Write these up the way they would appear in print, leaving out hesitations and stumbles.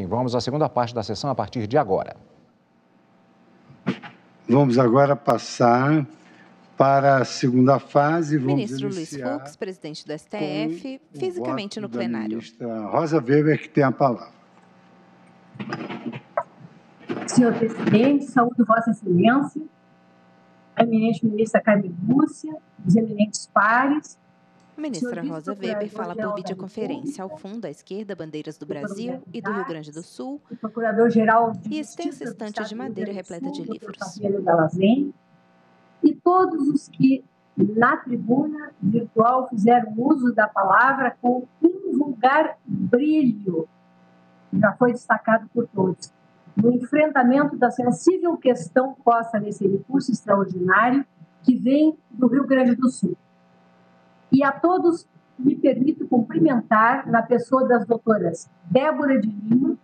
Vamos à segunda parte da sessão a partir de agora. Vamos agora passar para a segunda fase. O ministro Luiz Fux, presidente do STF, fisicamente no plenário. Ministra Rosa Weber, que tem a palavra. Senhor presidente, saúdo Vossa Excelência, a eminente ministra Carmen Lúcia, os eminentes pares. A ministra Rosa Weber fala por videoconferência ao fundo à esquerda bandeiras do Brasil e do Rio Grande do Sul e extensa estante de madeira repleta de livros. E todos os que na tribuna virtual fizeram uso da palavra com invulgar brilho, já foi destacado por todos, no enfrentamento da sensível questão posta nesse recurso extraordinário que vem do Rio Grande do Sul. E a todos me permito cumprimentar na pessoa das doutoras Débora de Lima,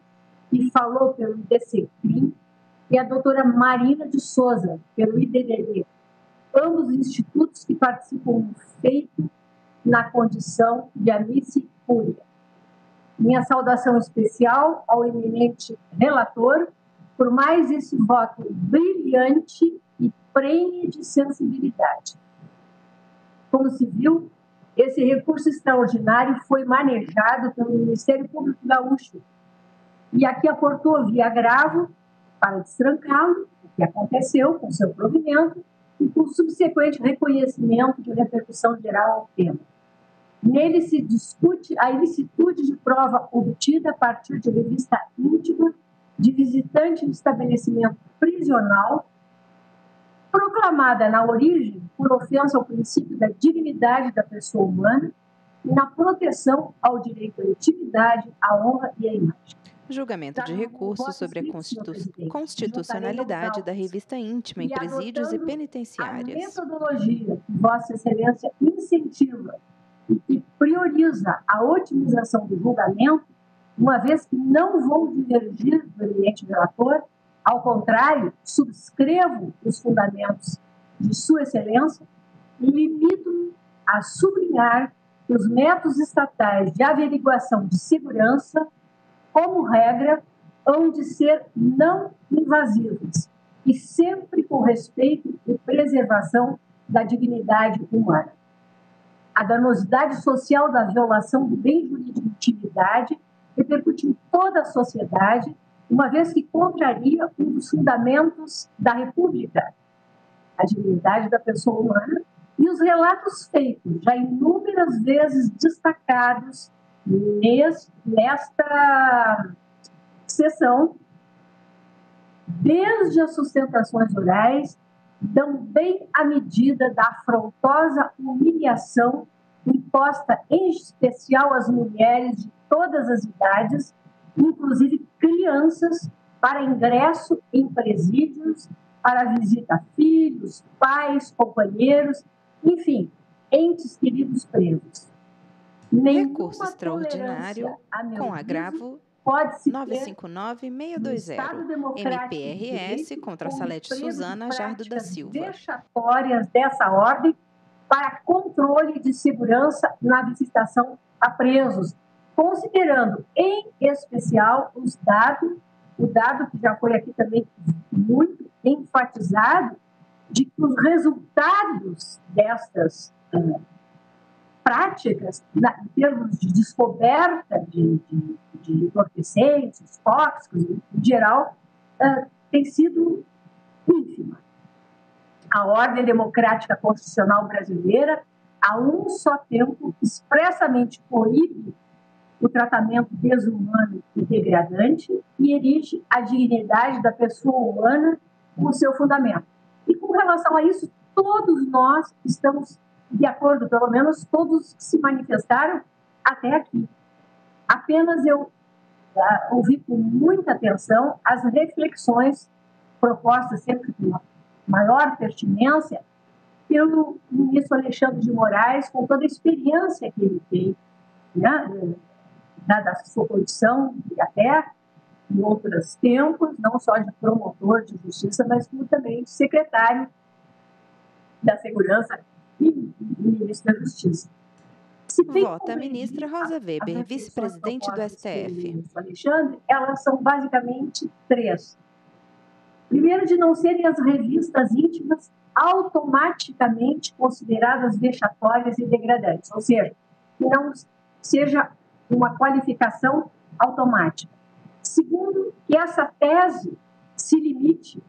que falou pelo IDCCRIM, e a doutora Marina de Souza, pelo IDDD, ambos institutos que participam do feito na condição de amici curia. Minha saudação especial ao eminente relator, por mais esse voto brilhante e prenhe de sensibilidade. Como se viu, esse recurso extraordinário foi manejado pelo Ministério Público Gaúcho e aqui aportou via agravo para destrancá-lo, o que aconteceu com seu provimento e com subsequente reconhecimento de repercussão geral ao tema. Nele se discute a ilicitude de prova obtida a partir de revista íntima de visitante de estabelecimento prisional, proclamada na origem por ofensa ao princípio da dignidade da pessoa humana e na proteção ao direito à intimidade, à honra e à imagem. Julgamento de recurso sobre a constitucionalidade da revista íntima em presídios e penitenciárias. A metodologia que Vossa Excelência incentiva e que prioriza a otimização do julgamento, uma vez que não vou divergir do eminente relator, ao contrário, subscrevo os fundamentos de Sua Excelência e limito-me a sublinhar que os métodos estatais de averiguação de segurança, como regra, hão de ser não invasivos e sempre com respeito e preservação da dignidade humana. A danosidade social da violação do bem jurídico de intimidade repercute em toda a sociedade, uma vez que contraria um dos fundamentos da República, a dignidade da pessoa humana, e os relatos feitos, já inúmeras vezes destacados nesta sessão, desde as sustentações orais, dão bem a medida da afrontosa humilhação imposta em especial às mulheres de todas as idades, inclusive crianças, para ingresso em presídios, para visita a filhos, pais, companheiros, enfim, entes queridos presos. Recurso extraordinário com agravo 959-620, MPRS contra Salete Suzana Jardo da Silva. Vexatórias dessa ordem para controle de segurança na visitação a presos, considerando em especial o dado que já foi aqui também muito enfatizado, de que os resultados destas práticas, em termos de descoberta de entorpecentes, tóxicos, em geral, tem sido ínfima. A ordem democrática constitucional brasileira, a um só tempo, expressamente proíbe o tratamento desumano e degradante e erige a dignidade da pessoa humana como seu fundamento. E com relação a isso, todos nós estamos de acordo, pelo menos todos que se manifestaram até aqui. Apenas eu ouvi com muita atenção as reflexões propostas sempre com maior pertinência pelo ministro Alexandre de Moraes, com toda a experiência que ele tem, né, dada a sua condição e até em outros tempos, não só de promotor de justiça, mas como também de secretário da Segurança e ministro da Justiça. Vota a ministra Rosa Weber, vice-presidente do STF. Alexandre, elas são basicamente 3. Primeiro, de não serem as revistas íntimas automaticamente consideradas vexatórias e degradantes, ou seja, que não seja uma qualificação automática. Segundo, que essa tese se limite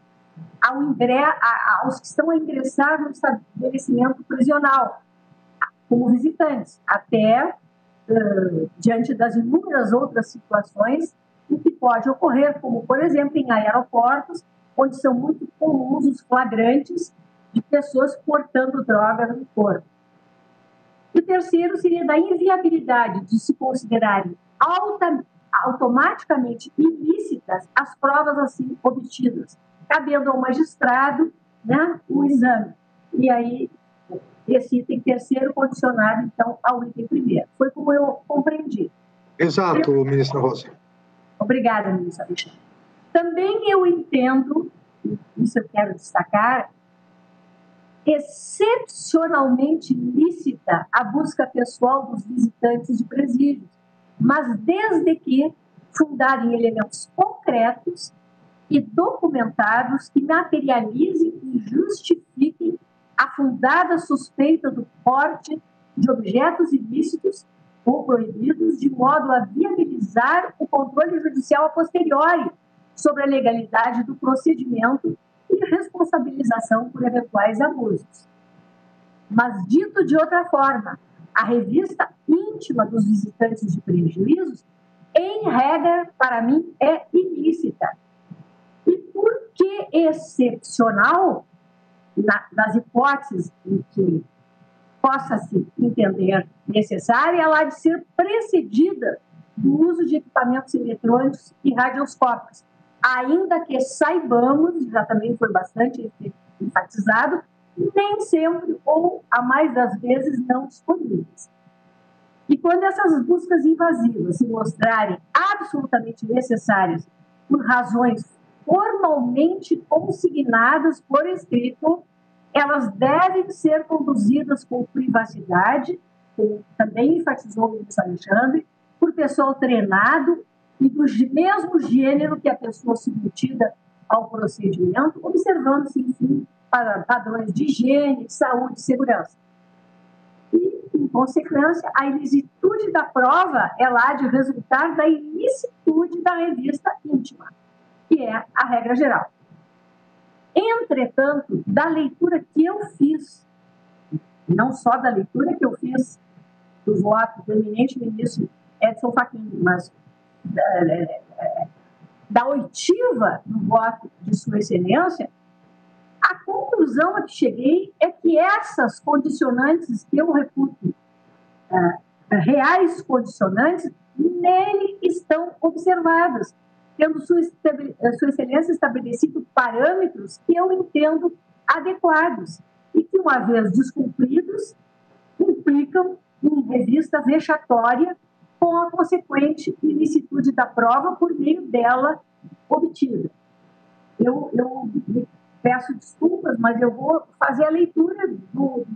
aos que estão a ingressar no estabelecimento prisional, como visitantes, até diante das inúmeras outras situações o que pode ocorrer, como, por exemplo, em aeroportos, onde são muito comuns os flagrantes de pessoas portando droga no corpo. E o terceiro seria da inviabilidade de se considerarem automaticamente ilícitas as provas assim obtidas, cabendo ao magistrado, né, o exame. E aí, esse item terceiro condicionado, então, ao item primeiro. Foi como eu compreendi. Exato, ministra Rosa. Obrigada, ministra Alexandre. Também eu entendo, isso eu quero destacar, excepcionalmente lícita a busca pessoal dos visitantes de presídios, mas desde que fundarem elementos concretos e documentados que materializem e justifiquem a fundada suspeita do porte de objetos ilícitos ou proibidos, de modo a viabilizar o controle judicial a posteriori sobre a legalidade do procedimento e responsabilização por eventuais abusos. Mas, dito de outra forma, a revista íntima dos visitantes de prejuízos, em regra, para mim, é ilícita. E por que excepcional? Nas hipóteses em que possa-se entender necessária, ela há de ser precedida do uso de equipamentos eletrônicos e radioscópicos, ainda que saibamos, já também foi bastante enfatizado, nem sempre ou a mais das vezes não disponíveis. E quando essas buscas invasivas se mostrarem absolutamente necessárias por razões formalmente consignadas por escrito, elas devem ser conduzidas com privacidade, como também enfatizou o ministro Alexandre, por pessoal treinado e do mesmo gênero que a pessoa submetida ao procedimento, observando-se, enfim, para padrões de higiene, saúde e segurança. E, em consequência, a ilicitude da prova ela há de resultar da ilicitude da revista íntima, que é a regra geral. Entretanto, da leitura que eu fiz, não só da leitura que eu fiz do voto do eminente ministro Edson Fachin, mas da oitiva do voto de Sua Excelência, a conclusão a que cheguei é que essas condicionantes que eu reputo reais condicionantes, nele estão observadas, tendo Sua Excelência estabelecido parâmetros que eu entendo adequados e que, uma vez descumpridos, implicam em revista vexatória com a consequente ilicitude da prova por meio dela obtida. Eu peço desculpas, mas eu vou fazer a leitura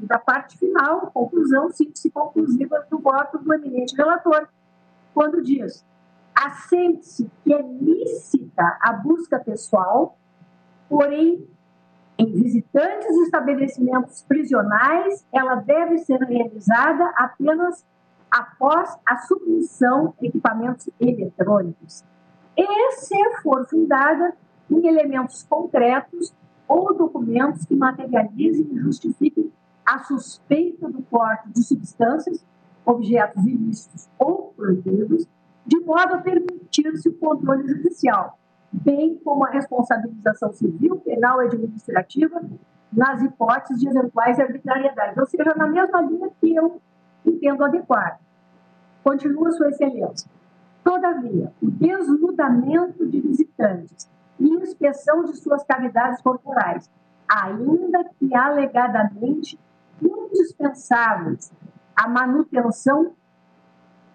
da parte final, conclusão, síntese conclusiva do voto do eminente relator, quando diz: assente-se que é lícita a busca pessoal, porém, em visitantes de estabelecimentos prisionais, ela deve ser realizada apenas após a submissão de equipamentos eletrônicos, e se for fundada em elementos concretos ou documentos que materializem e justifiquem a suspeita do porte de substâncias, objetos ilícitos ou proibidos, de modo a permitir-se o controle judicial, bem como a responsabilização civil, penal e administrativa nas hipóteses de eventuais arbitrariedades, ou seja, na mesma linha que eu entendo adequado. Continua Sua Excelência. Todavia, o desnudamento de visitantes e inspeção de suas cavidades corporais, ainda que alegadamente indispensáveis à manutenção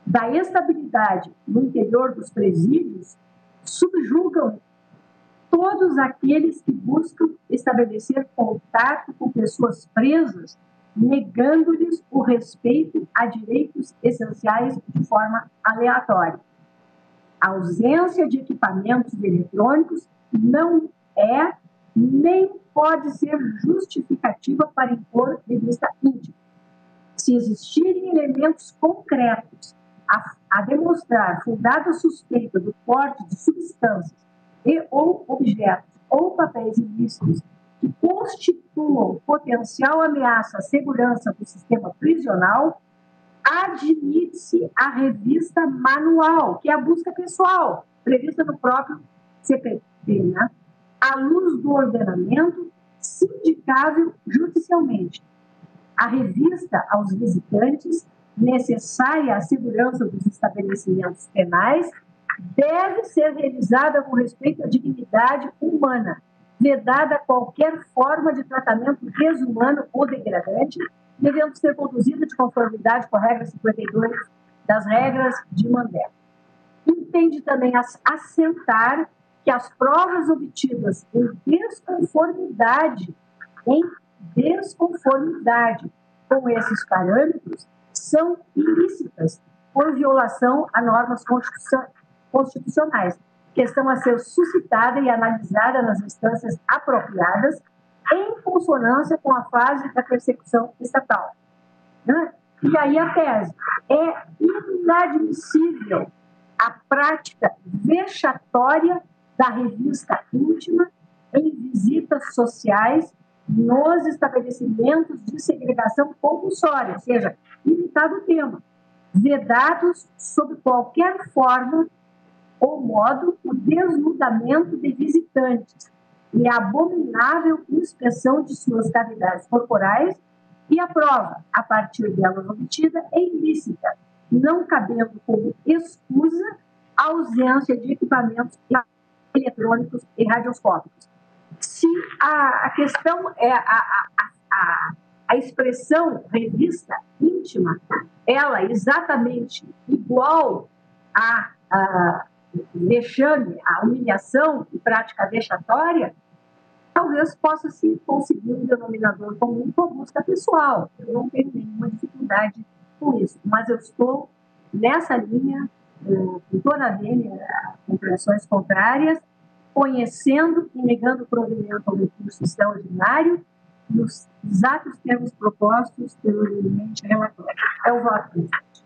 da estabilidade no interior dos presídios, subjugam todos aqueles que buscam estabelecer contato com pessoas presas negando-lhes o respeito a direitos essenciais de forma aleatória. A ausência de equipamentos eletrônicos não é nem pode ser justificativa para impor revista íntima. Se existirem elementos concretos a demonstrar fundada suspeita do porte de substâncias e ou objetos ou papéis ilícitos que constituam potencial ameaça à segurança do sistema prisional, admite-se a revista manual, que é a busca pessoal, prevista no próprio CPP, né? À luz do ordenamento sindicável judicialmente. A revista aos visitantes, necessária à segurança dos estabelecimentos penais, deve ser realizada com respeito à dignidade humana, vedada qualquer forma de tratamento desumano ou degradante, devendo ser conduzida de conformidade com a regra 52 das regras de Mandela. Entende também assentar que as provas obtidas em desconformidade com esses parâmetros são ilícitas por violação a normas constitucionais, questão a ser suscitada e analisada nas instâncias apropriadas em consonância com a fase da persecução estatal. Né? E aí a tese: é inadmissível a prática vexatória da revista íntima em visitas sociais nos estabelecimentos de segregação compulsória, ou seja, limitado o tema, vedados sob qualquer forma ou modo o desnudamento de visitantes e a abominável inspeção de suas cavidades corporais e a prova, a partir delas obtida, é ilícita, não cabendo como excusa a ausência de equipamentos eletrônicos e radioscópicos. Se a questão é a expressão revista íntima, ela exatamente igual a vexame, a humilhação e prática vexatória, talvez possa se conseguir um denominador comum com a busca pessoal. Eu não tenho nenhuma dificuldade com isso, mas eu estou nessa linha, com toda a vênia, compreensões contrárias, conhecendo e negando o provimento ao recurso extraordinário nos exatos termos propostos pelo eminente relator. É o voto, presidente.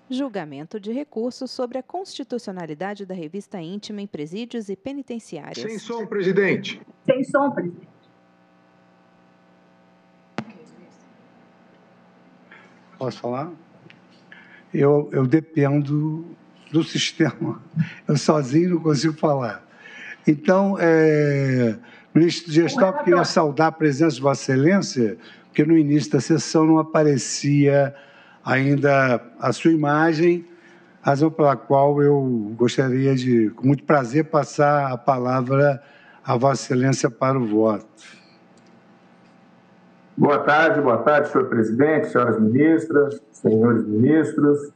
Julgamento de recurso sobre a constitucionalidade da revista íntima em presídios e penitenciárias. Sem som, presidente. Sem som, presidente. Posso falar? Eu dependo do sistema. Eu sozinho não consigo falar. Então, ministro Dias Toffoli, queria saudar a presença de Vossa Excelência, porque no início da sessão não aparecia ainda a sua imagem, razão pela qual eu gostaria de, com muito prazer, passar a palavra a Vossa Excelência para o voto. Boa tarde, senhor presidente, senhoras ministras, senhores ministros,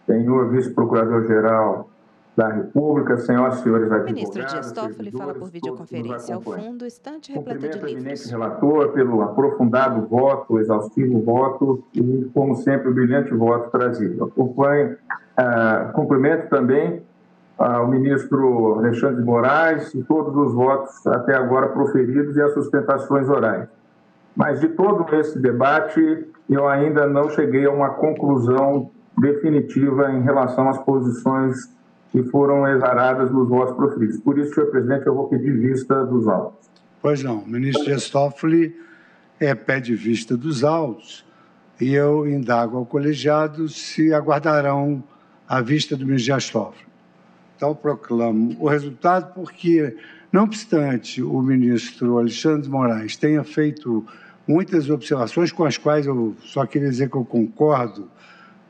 senhor vice-procurador-geral da República, senhoras e senhores advogados. O ministro Dias Toffoli fala por videoconferência ao fundo, estante repleto de livros. Cumprimento o eminente relator pelo aprofundado voto, exaustivo voto e, como sempre, o brilhante voto trazido. Cumprimento também ao ministro Alexandre de Moraes e todos os votos até agora proferidos e as sustentações orais. Mas de todo esse debate, eu ainda não cheguei a uma conclusão definitiva em relação às posições que foram exaradas nos votos proferidos. Por isso, senhor presidente, eu vou pedir vista dos autos. Pois não, o ministro Dias Toffoli pede vista dos autos e eu indago ao colegiado se aguardarão a vista do ministro Dias Toffoli. Então, proclamo o resultado porque, não obstante o ministro Alexandre de Moraes tenha feito muitas observações com as quais eu só queria dizer que eu concordo,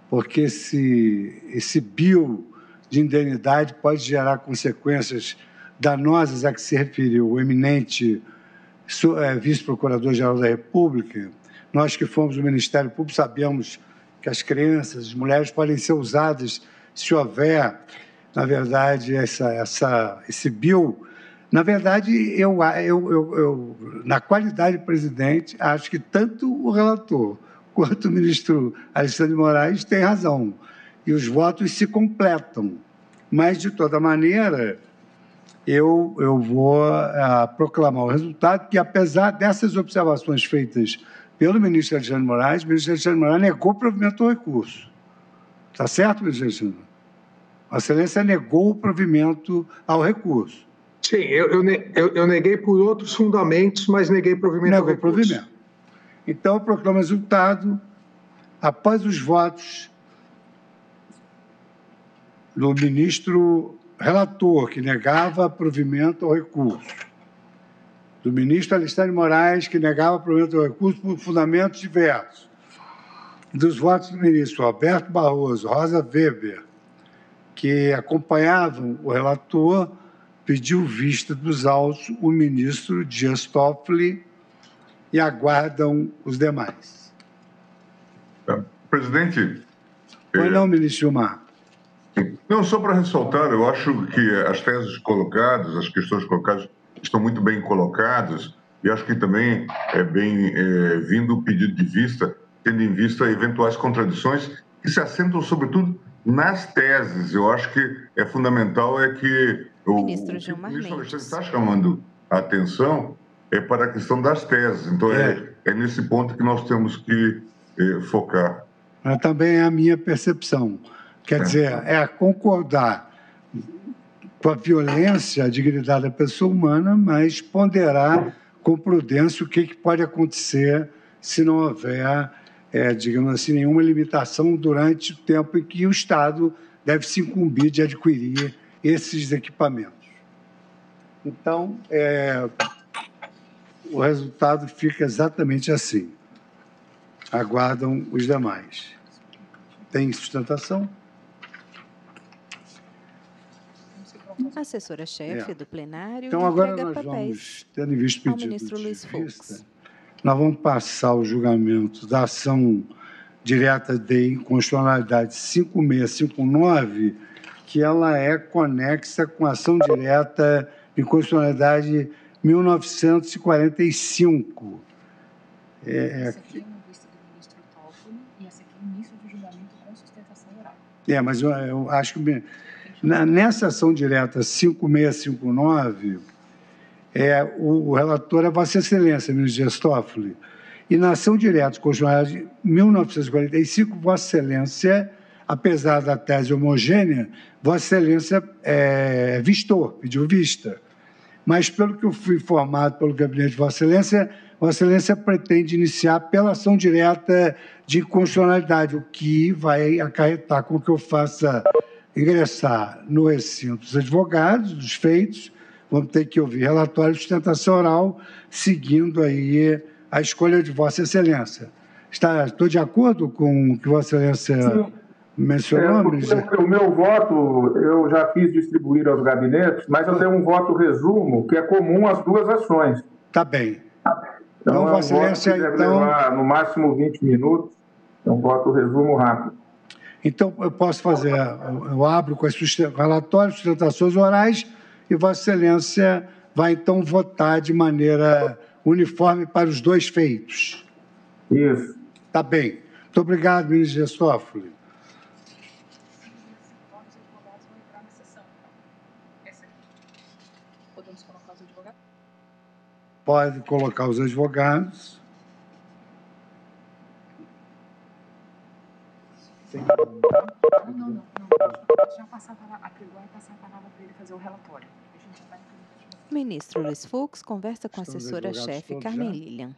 porque esse bio de indeniidade pode gerar consequências danosas a que se referiu o eminente vice-procurador-geral da República. Nós que fomos do Ministério Público sabemos que as crianças, as mulheres podem ser usadas se houver, na verdade, esse bio Na verdade, eu, na qualidade de presidente, acho que tanto o relator quanto o ministro Alexandre de Moraes têm razão. E os votos se completam. Mas, de toda maneira, eu vou proclamar o resultado, que, apesar dessas observações feitas pelo ministro Alexandre de Moraes, o ministro Alexandre de Moraes negou o provimento do recurso. Está certo, ministro Alexandre? Vossa Excelência negou o provimento ao recurso. Sim, eu neguei por outros fundamentos, mas neguei provimento ao recurso. Provimento. Então, eu proclamo o resultado após os votos do ministro relator, que negava provimento ao recurso, do ministro Alexandre de Moraes, que negava provimento ao recurso por fundamentos diversos, dos votos do ministro Alberto Barroso, Rosa Weber, que acompanhavam o relator, pediu vista dos autos o ministro Dias Toffoli e aguardam os demais. Presidente... Pois não, ministro Gilmar. Não, só para ressaltar, eu acho que as teses colocadas, as questões colocadas estão muito bem colocadas e acho que também é bem vindo o pedido de vista, tendo em vista eventuais contradições que se assentam, sobretudo, nas teses. Eu acho que é fundamental que o ministro Alexandre está chamando a atenção para a questão das teses. Então, é nesse ponto que nós temos que focar. Também é a minha percepção. Quer dizer, concordar com a violência, a dignidade da pessoa humana, mas ponderar com prudência o que pode acontecer se não houver, digamos assim, nenhuma limitação durante o tempo em que o Estado deve se incumbir de adquirir esses equipamentos. Então, o resultado fica exatamente assim. Aguardam os demais. Tem sustentação? A assessora-chefe do plenário então, agora entrega nós papéis vamos, tendo em vista o ao pedido ministro de Luiz vista, Fux. nós vamos passar o julgamento da ação direta de inconstitucionalidade 5659, que ela é conexa com a ação direta de inconstitucionalidade 1945. Essa aqui é uma vista do ministro Toffoli e essa aqui é o início do julgamento com sustentação oral. Mas eu acho que nessa ação direta 5659, o relator é Vossa Excelência, ministro Dias Toffoli. E na ação direta de constitucionalidade 1945, Vossa Excelência, apesar da tese homogênea, Vossa Excelência vistou, pediu vista. Mas, pelo que eu fui informado pelo gabinete de Vossa Excelência pretende iniciar pela ação direta de inconstitucionalidade, o que vai acarretar com que eu faça ingressar no recinto dos advogados, dos feitos, vamos ter que ouvir relatório de sustentação oral, seguindo aí a escolha de Vossa Excelência. Estou de acordo com o que Vossa Excelência mencionou, o meu voto eu já fiz distribuir aos gabinetes, mas eu tenho um voto resumo que é comum às duas ações. Tá bem. Então Vossa Excelência, deve levar no máximo 20 minutos, é um voto resumo rápido. Então, eu posso fazer, eu abro com os relatórios, sustentações orais, e Vossa Excelência vai, então, votar de maneira uniforme para os dois feitos. Isso. Tá bem. Muito obrigado, ministro Dias Toffoli. Podemos colocar os advogados? Pode colocar os advogados. Não. Já passava a palavra para ele fazer o relatório. O ministro Luiz Fux conversa com a assessora-chefe Carmen Lilian.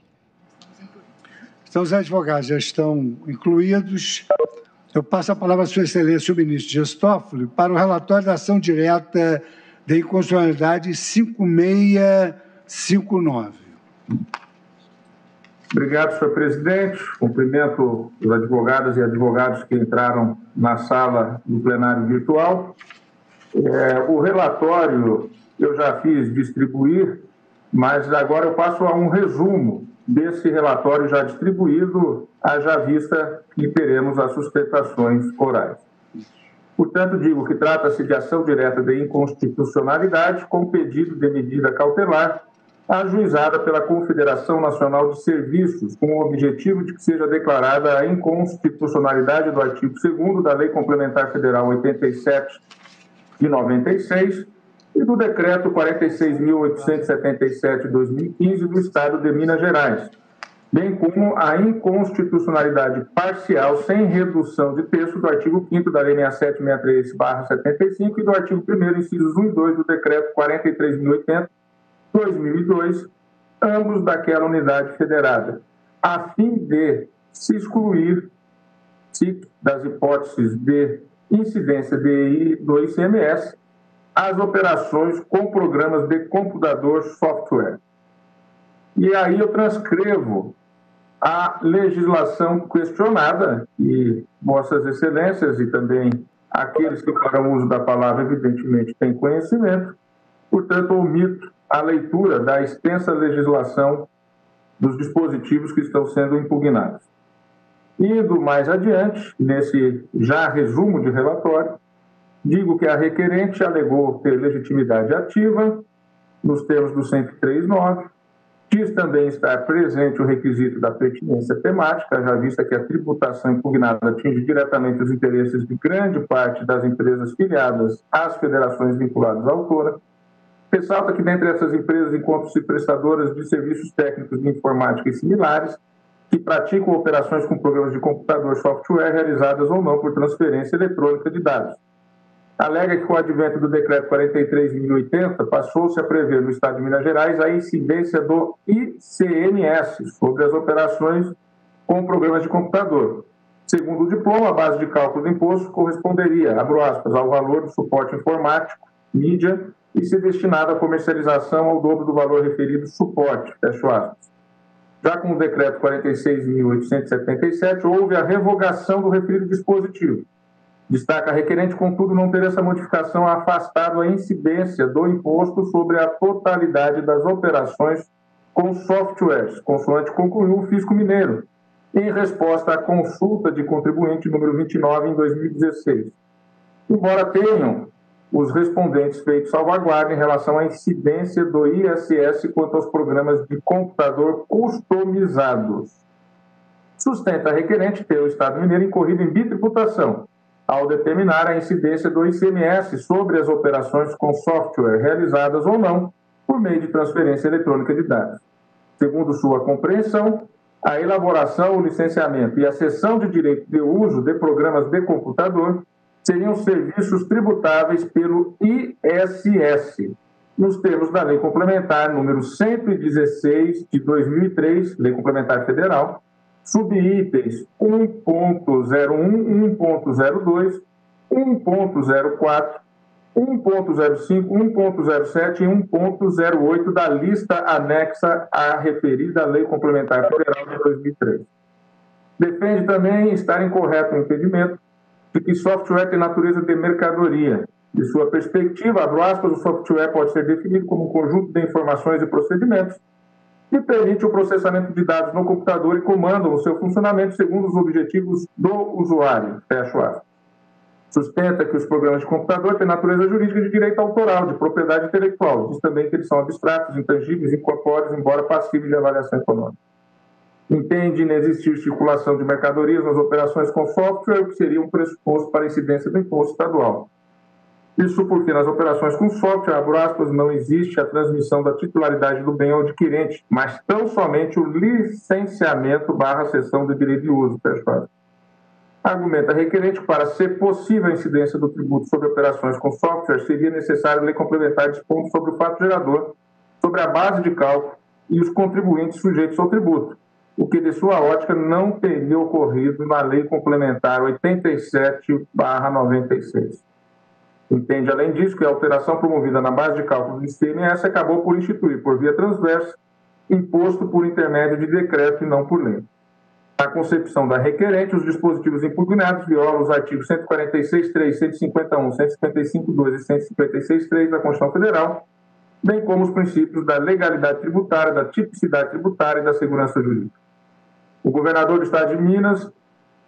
Então, os advogados já estão incluídos. Eu passo a palavra à Sua Excelência, o ministro Dias Toffoli, para o relatório da ação direta de inconstitucionalidade 5659. Obrigado, senhor presidente. Cumprimento os advogados e advogados que entraram na sala do plenário virtual. O relatório eu já fiz distribuir, mas agora eu passo a um resumo desse relatório já distribuído, haja vista que teremos as sustentações orais. Portanto, digo que trata-se de ação direta de inconstitucionalidade com pedido de medida cautelar ajuizada pela Confederação Nacional de Serviços, com o objetivo de que seja declarada a inconstitucionalidade do artigo 2º da Lei Complementar Federal 87 de 96 e do Decreto 46.877 de 2015 do Estado de Minas Gerais, bem como a inconstitucionalidade parcial sem redução de texto do artigo 5º da Lei 6763/75 e do artigo 1º, incisos 1 e 2 do Decreto 43.080 de 2002, ambos daquela unidade federada, a fim de se excluir das hipóteses de incidência do ICMS as operações com programas de computador software. E aí eu transcrevo a legislação questionada, e Vossas Excelências e também aqueles que farão uso da palavra, evidentemente, têm conhecimento, portanto, omito a leitura da extensa legislação dos dispositivos que estão sendo impugnados. Indo mais adiante, nesse já resumo de relatório, digo que a requerente alegou ter legitimidade ativa, nos termos do 103.9, diz também estar presente o requisito da pertinência temática, já vista que a tributação impugnada atinge diretamente os interesses de grande parte das empresas filiadas às federações vinculadas à autora. Ressalta que, dentre essas empresas, encontram-se prestadoras de serviços técnicos de informática e similares, que praticam operações com programas de computador software realizadas ou não por transferência eletrônica de dados. Alega que, com o advento do Decreto 43.080, passou-se a prever no Estado de Minas Gerais a incidência do ICMS sobre as operações com programas de computador. Segundo o diploma, a base de cálculo do imposto corresponderia, abro aspas, ao valor do suporte informático, mídia, e ser destinado à comercialização ao dobro do valor referido suporte, fecho aspas. Já com o Decreto 46.877, houve a revogação do referido dispositivo. Destaca a requerente, contudo, não ter essa modificação afastado a incidência do imposto sobre a totalidade das operações com softwares, consoante concluiu o Fisco Mineiro, em resposta à consulta de contribuinte número 29 em 2016. Embora tenham os respondentes feito salvaguarda em relação à incidência do ISS quanto aos programas de computador customizados. Sustenta a requerente ter o Estado mineiro incorrido em bitributação, ao determinar a incidência do ICMS sobre as operações com software realizadas ou não por meio de transferência eletrônica de dados. Segundo sua compreensão, a elaboração, o licenciamento e a cessão de direito de uso de programas de computador seriam serviços tributáveis pelo ISS, nos termos da Lei Complementar número 116 de 2003, Lei Complementar Federal, subitens 1.01, 1.02, 1.04, 1.05, 1.07 e 1.08 da lista anexa à referida Lei Complementar Federal de 2003. Defende também estar incorreto o entendimento de que software tem natureza de mercadoria. De sua perspectiva, abro aspas, o software pode ser definido como um conjunto de informações e procedimentos que permite o processamento de dados no computador e comandam o seu funcionamento segundo os objetivos do usuário, fecho aspas. Sustenta que os programas de computador têm natureza jurídica de direito autoral, de propriedade intelectual. Diz também que eles são abstratos, intangíveis, incorpóreos, embora passíveis de avaliação econômica. Entende inexistir circulação de mercadorias nas operações com software, o que seria um pressuposto para a incidência do imposto estadual. Isso porque nas operações com software, abro aspas, não existe a transmissão da titularidade do bem ao adquirente, mas tão somente o licenciamento / cessão de direito de uso, fecho aspas. Argumenta requerente que, para ser possível a incidência do tributo sobre operações com software, seria necessário lei complementar dispondo sobre o fato gerador, sobre a base de cálculo e os contribuintes sujeitos ao tributo, o que, de sua ótica, não teria ocorrido na Lei Complementar 87/96. Entende, além disso, que a alteração promovida na base de cálculo do ICMS acabou por instituir, por via transversa, imposto por intermédio de decreto e não por lei. Na concepção da requerente, os dispositivos impugnados violam os artigos 146.3, 151, 155.2 e 156.3 da Constituição Federal, bem como os princípios da legalidade tributária, da tipicidade tributária e da segurança jurídica. O governador do Estado de Minas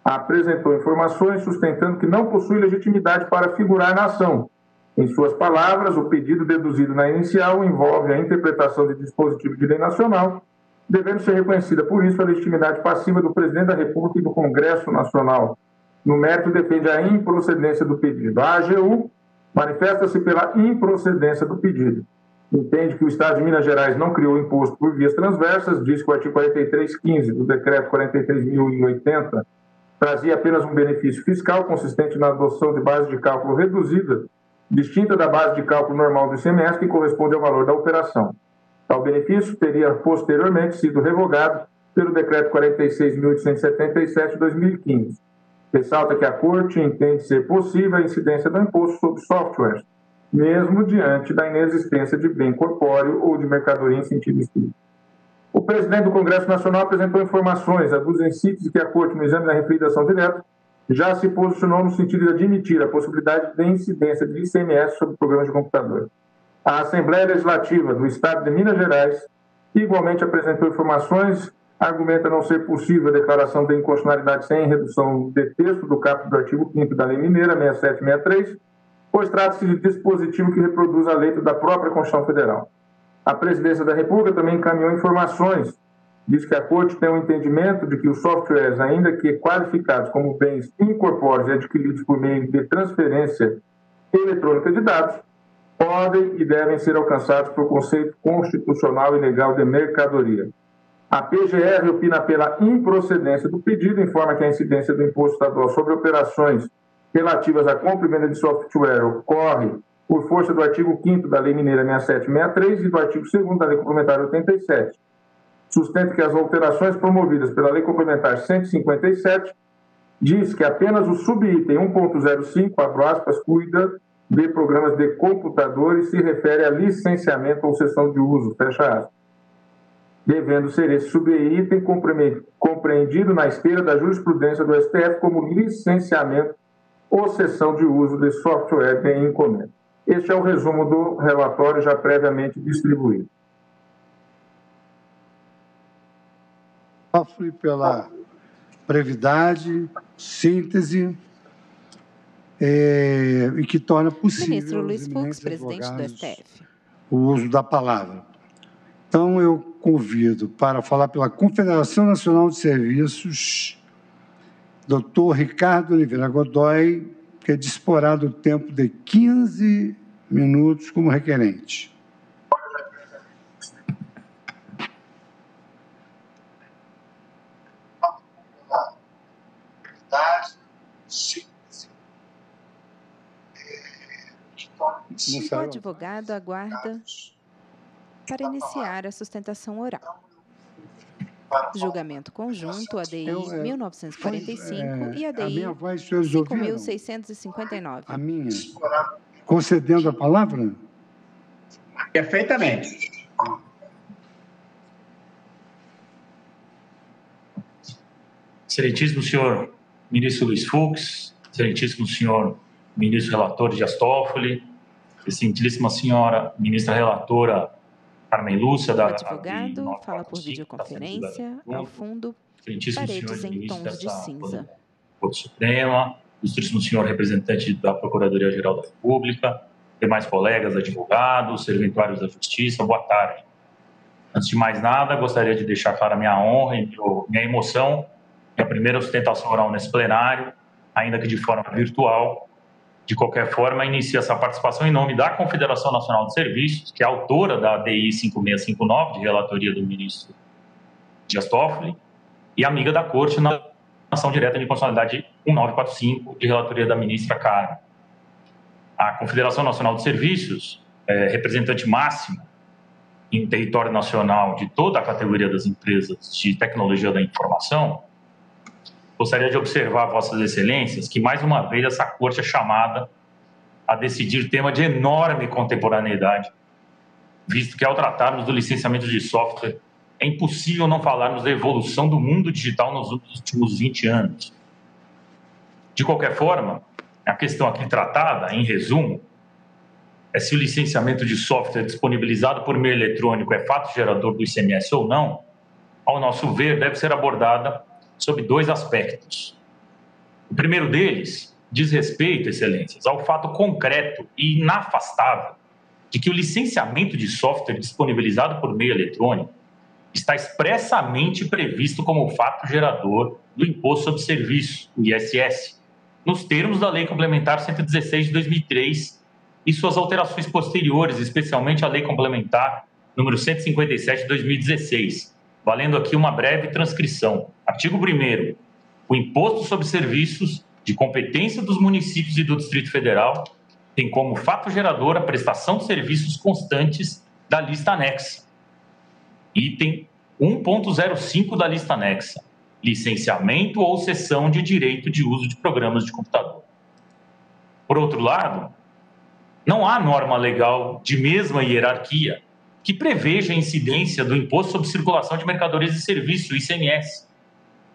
apresentou informações sustentando que não possui legitimidade para figurar na ação. Em suas palavras, o pedido deduzido na inicial envolve a interpretação de dispositivo de lei nacional, devendo ser reconhecida por isso a legitimidade passiva do Presidente da República e do Congresso Nacional. No mérito, defende a improcedência do pedido. A AGU manifesta-se pela improcedência do pedido. Entende que o Estado de Minas Gerais não criou imposto por vias transversas, diz que o artigo 4315 do Decreto 43.080 trazia apenas um benefício fiscal consistente na adoção de base de cálculo reduzida, distinta da base de cálculo normal do ICMS, que corresponde ao valor da operação. Tal benefício teria posteriormente sido revogado pelo Decreto 46.877 de 2015. Ressalta que a Corte entende ser possível a incidência do imposto sobre softwares, mesmo diante da inexistência de bem corpóreo ou de mercadoria em sentido estrito. O presidente do Congresso Nacional apresentou informações a dos incisos que a Corte, no exame da referida ação direta, já se posicionou no sentido de admitir a possibilidade de incidência de ICMS sobre programas de computador. A Assembleia Legislativa do Estado de Minas Gerais igualmente apresentou informações, argumenta não ser possível a declaração de inconstitucionalidade sem redução de texto do caput do artigo 5º da Lei Mineira 6763, pois trata-se de dispositivo que reproduz a letra da própria Constituição Federal. A Presidência da República também encaminhou informações, diz que a Corte tem o entendimento de que os softwares, ainda que qualificados como bens incorpóreos e adquiridos por meio de transferência eletrônica de dados, podem e devem ser alcançados por conceito constitucional e legal de mercadoria. A PGR opina pela improcedência do pedido, informa que a incidência do imposto estadual sobre operações relativas à compra e venda de software ocorre por força do artigo 5º da Lei Mineira 6763 e do artigo 2º da Lei Complementar 87. Sustenta que as alterações promovidas pela Lei Complementar 157 diz que apenas o subitem 1.05, abro aspas, cuida de programas de computador e se refere a licenciamento ou cessão de uso, fecha aspas, devendo ser esse subitem compreendido na esteira da jurisprudência do STF como licenciamento ou cessão de uso de software de encomenda. Este é o resumo do relatório já previamente distribuído. Sofre pela brevidade, síntese e que torna possível Ministro Luiz Fux, presidente do STF, o uso da palavra. Então, eu convido para falar pela Confederação Nacional de Serviços, doutor Ricardo Oliveira Godoy, que é disporado o tempo de 15 minutos como requerente. O advogado aguarda para iniciar a sustentação oral. Julgamento conjunto, ADI 1945 e ADI 5.659. A minha. Concedendo a palavra? Perfeitamente. Excelentíssimo senhor ministro Luiz Fux, excelentíssimo senhor ministro relator Dias Toffoli, excelentíssima senhora ministra relatora Carmen Lúcia, o advogado fala por videoconferência ao fundo, paredes em tons de cinza. Corte Suprema, ilustríssimo senhor representante da Procuradoria-Geral da República, demais colegas advogados, serventuários da Justiça, boa tarde. Antes de mais nada, gostaria de deixar clara minha honra e minha emoção, minha primeira sustentação oral nesse plenário, ainda que de forma virtual. De qualquer forma, inicio essa participação em nome da Confederação Nacional de Serviços, que é autora da ADI 5659, de relatoria do ministro Dias Toffoli, e amiga da Corte na ação direta de constitucionalidade 1945, de relatoria da ministra Carmen. A Confederação Nacional de Serviços, representante máximo em território nacional de toda a categoria das empresas de tecnologia da informação, gostaria de observar, Vossas Excelências, que mais uma vez essa Corte é chamada a decidir tema de enorme contemporaneidade, visto que ao tratarmos do licenciamento de software, é impossível não falarmos da evolução do mundo digital nos últimos 20 anos. De qualquer forma, a questão aqui tratada, em resumo, é se o licenciamento de software disponibilizado por meio eletrônico é fato gerador do ICMS ou não. Ao nosso ver, deve ser abordada sob dois aspectos. O primeiro deles diz respeito, excelências, ao fato concreto e inafastável de que o licenciamento de software disponibilizado por meio eletrônico está expressamente previsto como fato gerador do Imposto sobre Serviço, o ISS, nos termos da Lei Complementar 116 de 2003 e suas alterações posteriores, especialmente a Lei Complementar número 157 de 2016, valendo aqui uma breve transcrição. Artigo 1º. O Imposto sobre Serviços de competência dos municípios e do Distrito Federal tem como fato gerador a prestação de serviços constantes da lista anexa. Item 1.05 da lista anexa, licenciamento ou cessão de direito de uso de programas de computador. Por outro lado, não há norma legal de mesma hierarquia que preveja a incidência do Imposto sobre Circulação de Mercadorias e Serviços, o ICMS,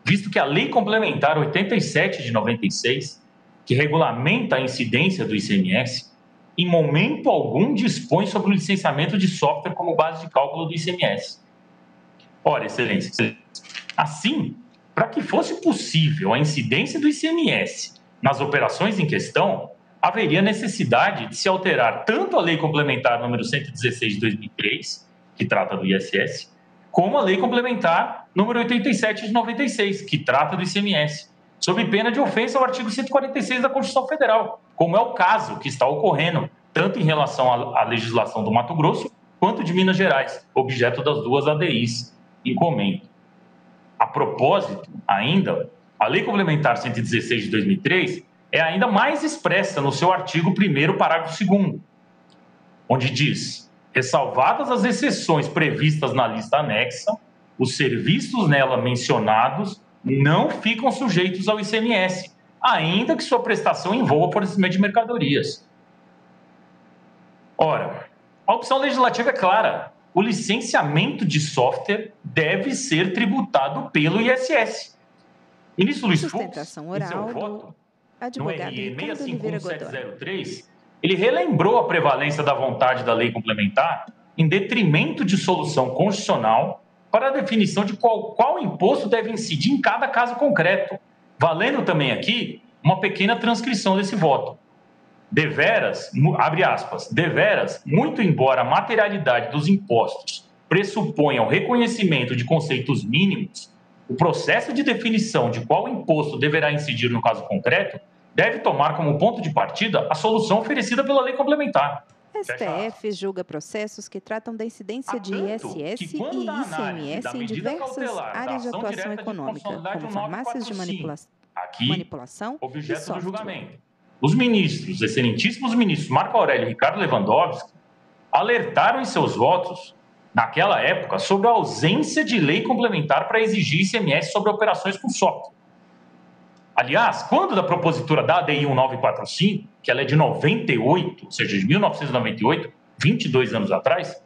visto que a Lei Complementar 87 de 96, que regulamenta a incidência do ICMS, em momento algum dispõe sobre o licenciamento de software como base de cálculo do ICMS. Ora, excelência, assim, para que fosse possível a incidência do ICMS nas operações em questão, haveria necessidade de se alterar tanto a Lei Complementar número 116 de 2003, que trata do ISS, como a Lei Complementar número 87 de 96, que trata do ICMS, sob pena de ofensa ao artigo 146 da Constituição Federal, como é o caso que está ocorrendo, tanto em relação à legislação do Mato Grosso, quanto de Minas Gerais, objeto das duas ADIs em comento. A propósito, ainda, a Lei Complementar 116 de 2003 é ainda mais expressa no seu artigo 1º, parágrafo 2º, onde diz: ressalvadas as exceções previstas na lista anexa, os serviços nela mencionados não ficam sujeitos ao ICMS, ainda que sua prestação envolva fornecimento de mercadorias. Ora, a opção legislativa é clara: o licenciamento de software deve ser tributado pelo ISS. Ministro Luiz Fux, em seu voto, no RE 651703, ele relembrou a prevalência da vontade da lei complementar em detrimento de solução constitucional para a definição de qual imposto deve incidir em cada caso concreto, valendo também aqui uma pequena transcrição desse voto. Deveras, abre aspas, deveras, muito embora a materialidade dos impostos pressuponha o reconhecimento de conceitos mínimos, o processo de definição de qual imposto deverá incidir no caso concreto deve tomar como ponto de partida a solução oferecida pela lei complementar. STF julga processos que tratam da incidência de ISS e ICMS em diversas áreas de atuação econômica, como farmácias de manipulação objeto e software. Do julgamento. Os ministros, excelentíssimos ministros Marco Aurélio e Ricardo Lewandowski, alertaram em seus votos, naquela época, sobre a ausência de lei complementar para exigir ICMS sobre operações com software. Aliás, quando da propositura da ADI 1945, que ela é de 98, ou seja, de 1998, 22 anos atrás,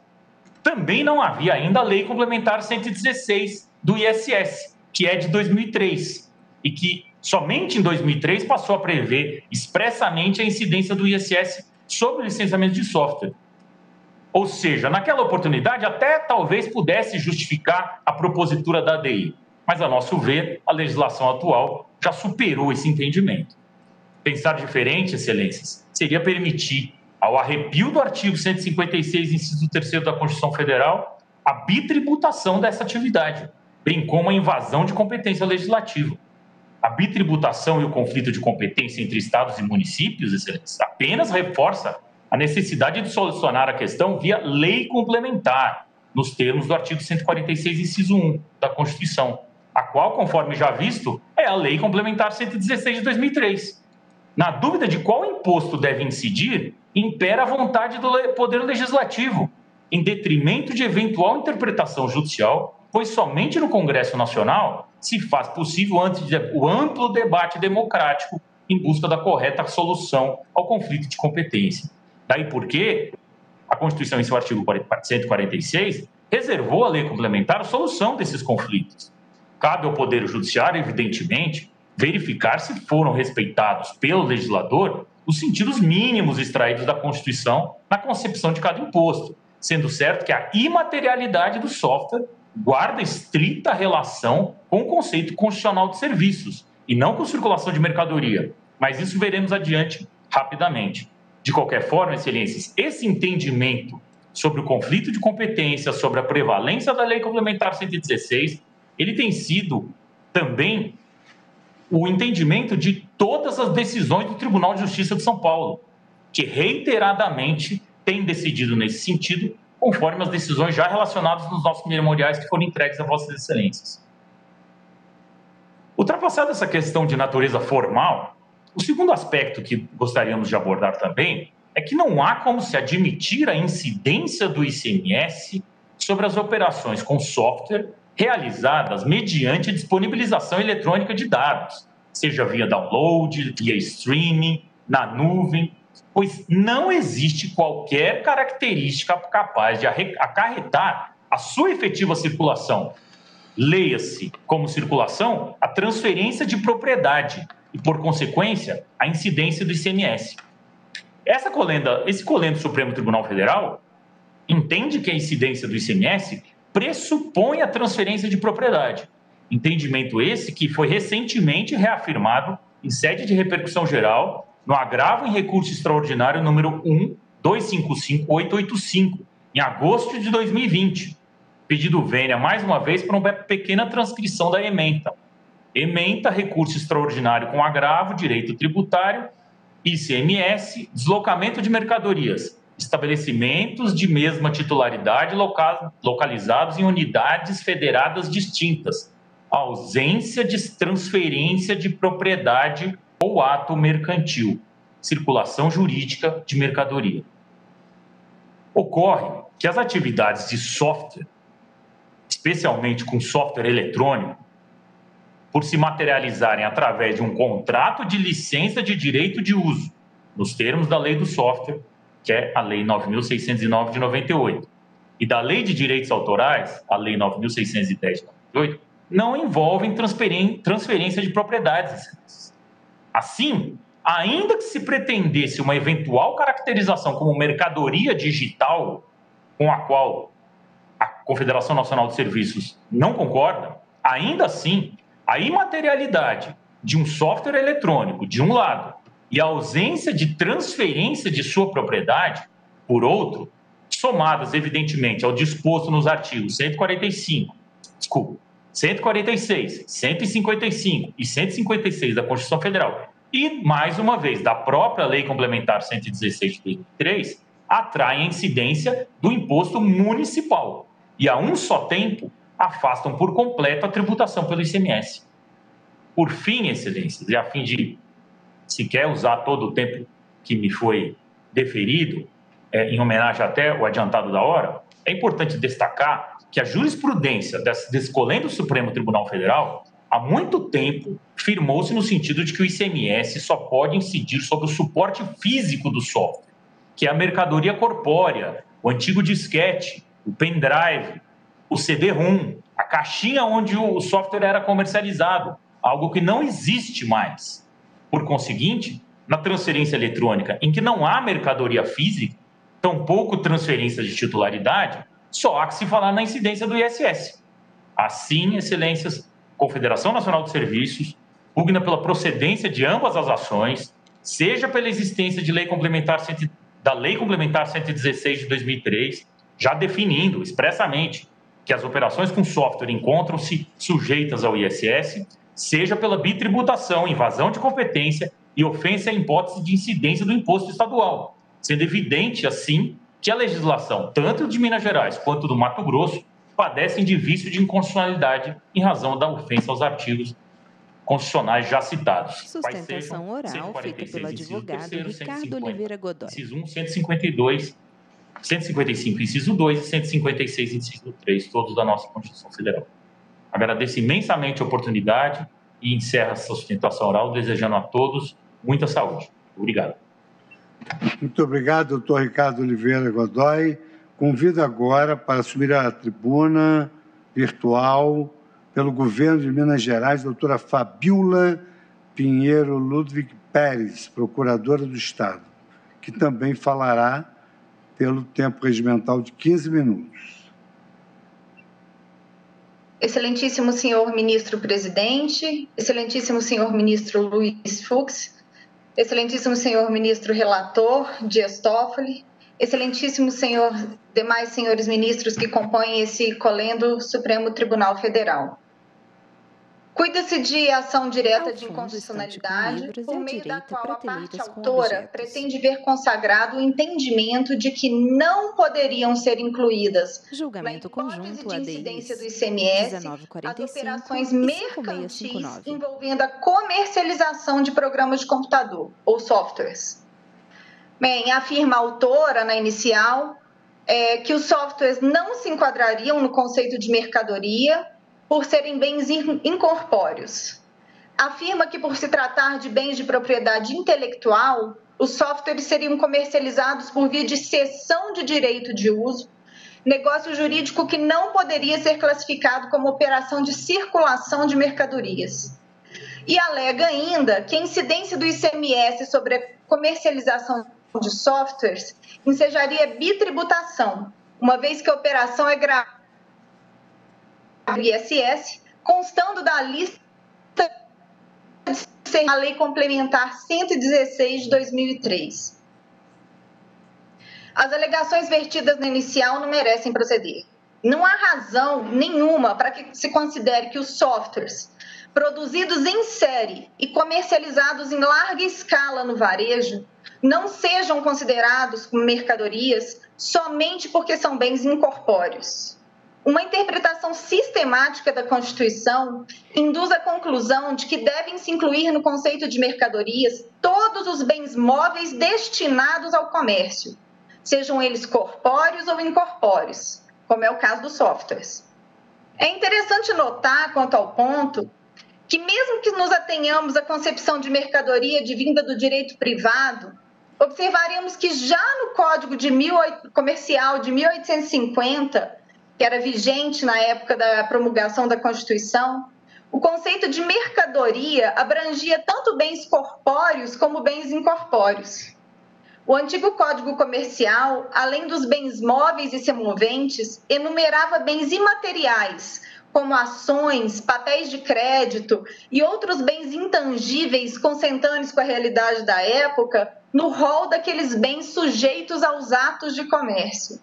também não havia ainda a Lei Complementar 116 do ISS, que é de 2003, e que somente em 2003 passou a prever expressamente a incidência do ISS sobre o licenciamento de software. Ou seja, naquela oportunidade até talvez pudesse justificar a propositura da ADI, mas, a nosso ver, a legislação atual já superou esse entendimento. Pensar diferente, excelências, seria permitir, ao arrepio do artigo 156, inciso 3º da Constituição Federal, a bitributação dessa atividade, bem como a invasão de competência legislativa. A bitributação e o conflito de competência entre estados e municípios, excelências, apenas reforça a necessidade de solucionar a questão via lei complementar, nos termos do artigo 146, inciso 1 da Constituição, a qual, conforme já visto, é a Lei Complementar 116 de 2003. Na dúvida de qual imposto deve incidir, impera a vontade do Poder Legislativo, em detrimento de eventual interpretação judicial, pois somente no Congresso Nacional se faz possível o amplo debate democrático em busca da correta solução ao conflito de competência. Daí porque a Constituição, em seu artigo 146, reservou à lei complementar a solução desses conflitos. Cabe ao Poder Judiciário, evidentemente, verificar se foram respeitados pelo legislador os sentidos mínimos extraídos da Constituição na concepção de cada imposto, sendo certo que a imaterialidade do software guarda estrita relação com o conceito constitucional de serviços, e não com circulação de mercadoria. Mas isso veremos adiante rapidamente. De qualquer forma, excelências, esse entendimento sobre o conflito de competência, sobre a prevalência da Lei Complementar 116, ele tem sido também o entendimento de todas as decisões do Tribunal de Justiça de São Paulo, que reiteradamente tem decidido nesse sentido, conforme as decisões já relacionadas nos nossos memoriais que foram entregues a vossas excelências. Ultrapassada essa questão de natureza formal, o segundo aspecto que gostaríamos de abordar também é que não há como se admitir a incidência do ICMS sobre as operações com software realizadas mediante disponibilização eletrônica de dados, seja via download, via streaming, na nuvem, pois não existe qualquer característica capaz de acarretar a sua efetiva circulação. Leia-se como circulação a transferência de propriedade e, por consequência, a incidência do ICMS. Esse colendo do Supremo Tribunal Federal entende que a incidência do ICMS pressupõe a transferência de propriedade. Entendimento esse que foi recentemente reafirmado em sede de repercussão geral no agravo em recurso extraordinário número 1.255.885, em agosto de 2020. Pedido vênia, mais uma vez, para uma pequena transcrição da ementa. Ementa, recurso extraordinário com agravo, direito tributário, ICMS, deslocamento de mercadorias, estabelecimentos de mesma titularidade localizados em unidades federadas distintas, ausência de transferência de propriedade ou ato mercantil, circulação jurídica de mercadoria. Ocorre que as atividades de software, especialmente com software eletrônico, por se materializarem através de um contrato de licença de direito de uso, nos termos da Lei do Software, que é a Lei 9.609 de 98, e da Lei de Direitos Autorais, a Lei 9.610 de 98, não envolvem transferência de propriedades. Assim, ainda que se pretendesse uma eventual caracterização como mercadoria digital, com a qual a Confederação Nacional de Serviços não concorda, ainda assim, a imaterialidade de um software eletrônico, de um lado, e a ausência de transferência de sua propriedade, por outro, somadas, evidentemente, ao disposto nos artigos 146, 155 e 156 da Constituição Federal, e, mais uma vez, da própria Lei Complementar 116 de 2003, atraem a incidência do imposto municipal e, a um só tempo, afastam por completo a tributação pelo ICMS. Por fim, excelências, e a fim de sequer usar todo o tempo que me foi deferido, em homenagem até ao adiantado da hora, é importante destacar que a jurisprudência desse colendo do Supremo Tribunal Federal, há muito tempo, firmou-se no sentido de que o ICMS só pode incidir sobre o suporte físico do software, que é a mercadoria corpórea, o antigo disquete, o pendrive, o CD-ROM, a caixinha onde o software era comercializado, algo que não existe mais. Por conseguinte, na transferência eletrônica, em que não há mercadoria física, tampouco transferência de titularidade, só há que se falar na incidência do ISS. Assim, excelências, Confederação Nacional de Serviços pugna pela procedência de ambas as ações, seja pela existência de da Lei Complementar 116 de 2003, já definindo expressamente que as operações com software encontram-se sujeitas ao ISS, seja pela bitributação, invasão de competência e ofensa à hipótese de incidência do imposto estadual, sendo evidente, assim, que a legislação, tanto de Minas Gerais quanto do Mato Grosso, padecem de vício de inconstitucionalidade em razão da ofensa aos artigos constitucionais já citados. Sustentação oral feita pelo advogado Ricardo Oliveira Godoy. Inciso 1, 152, 155, inciso 2 e 156, inciso 3, todos da nossa Constituição Federal. Agradeço imensamente a oportunidade e encerro essa sustentação oral, desejando a todos muita saúde. Obrigado. Muito obrigado, doutor Ricardo Oliveira Godoy. Convido agora para assumir a tribuna virtual pelo governo de Minas Gerais, a doutora Fabiola Pinheiro Ludwig Pérez, procuradora do Estado, que também falará pelo tempo regimental de 15 minutos. excelentíssimo senhor ministro presidente, excelentíssimo senhor ministro Luiz Fux, excelentíssimo senhor ministro relator Dias Toffoli, excelentíssimo senhor, demais senhores ministros que compõem esse colendo Supremo Tribunal Federal. Cuida-se de ação direta de inconstitucionalidade, por meio da qual a parte autora pretende ver consagrado o entendimento de que não poderiam ser incluídas na hipótese de incidência do ICMS as operações mercantis envolvendo a comercialização de programas de computador ou softwares. Bem, afirma a autora na inicial que os softwares não se enquadrariam no conceito de mercadoria por serem bens incorpóreos. Afirma que, por se tratar de bens de propriedade intelectual, os softwares seriam comercializados por via de cessão de direito de uso, negócio jurídico que não poderia ser classificado como operação de circulação de mercadorias. E alega ainda que a incidência do ICMS sobre a comercialização de softwares ensejaria bitributação, uma vez que a operação é gravada ISS, constando da lista da Lei Complementar 116 de 2003. As alegações vertidas na inicial não merecem proceder. Não há razão nenhuma para que se considere que os softwares produzidos em série e comercializados em larga escala no varejo não sejam considerados como mercadorias somente porque são bens incorpóreos. Uma interpretação sistemática da Constituição induz a conclusão de que devem se incluir no conceito de mercadorias todos os bens móveis destinados ao comércio, sejam eles corpóreos ou incorpóreos, como é o caso dos softwares. É interessante notar, quanto ao ponto, que mesmo que nos atenhamos à concepção de mercadoria advinda do direito privado, observaremos que já no Código Comercial de 1850, que era vigente na época da promulgação da Constituição, o conceito de mercadoria abrangia tanto bens corpóreos como bens incorpóreos. O antigo Código Comercial, além dos bens móveis e semoventes, enumerava bens imateriais, como ações, papéis de crédito e outros bens intangíveis consentâneos com a realidade da época, no rol daqueles bens sujeitos aos atos de comércio.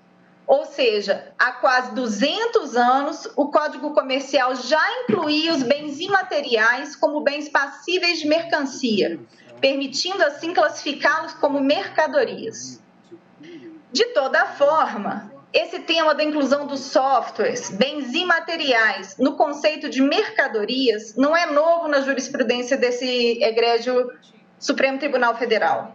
Ou seja, há quase 200 anos, o Código Comercial já incluía os bens imateriais como bens passíveis de mercancia, permitindo assim classificá-los como mercadorias. De toda forma, esse tema da inclusão dos softwares, bens imateriais, no conceito de mercadorias, não é novo na jurisprudência desse egrégio Supremo Tribunal Federal,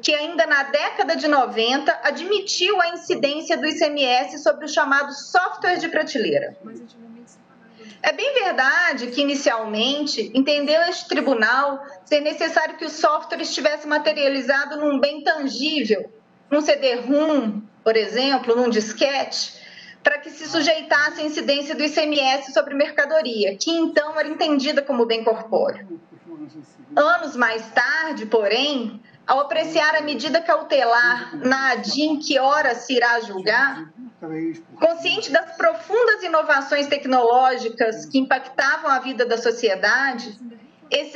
que ainda na década de 90 admitiu a incidência do ICMS sobre o chamado software de prateleira. É bem verdade que, inicialmente, entendeu este tribunal ser necessário que o software estivesse materializado num bem tangível, num CD-ROM, por exemplo, num disquete, para que se sujeitasse à incidência do ICMS sobre mercadoria, que então era entendida como bem corpóreo. Anos mais tarde, porém, ao apreciar a medida cautelar na ADIM que ora se irá julgar, consciente das profundas inovações tecnológicas que impactavam a vida da sociedade,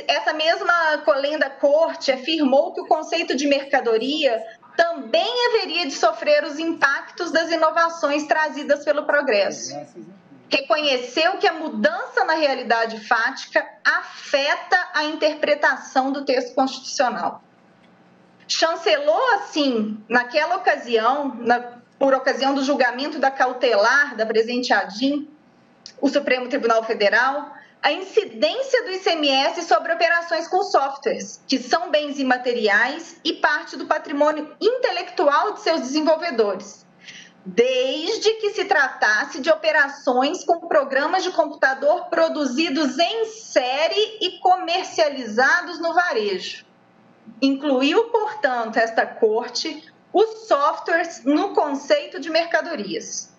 essa mesma colenda corte afirmou que o conceito de mercadoria também haveria de sofrer os impactos das inovações trazidas pelo progresso. Reconheceu que a mudança na realidade fática afeta a interpretação do texto constitucional. Chancelou, assim, naquela ocasião, por ocasião do julgamento da cautelar da presente ADIM, o Supremo Tribunal Federal, a incidência do ICMS sobre operações com softwares, que são bens imateriais e parte do patrimônio intelectual de seus desenvolvedores, desde que se tratasse de operações com programas de computador produzidos em série e comercializados no varejo. Incluiu, portanto, esta corte os softwares no conceito de mercadorias.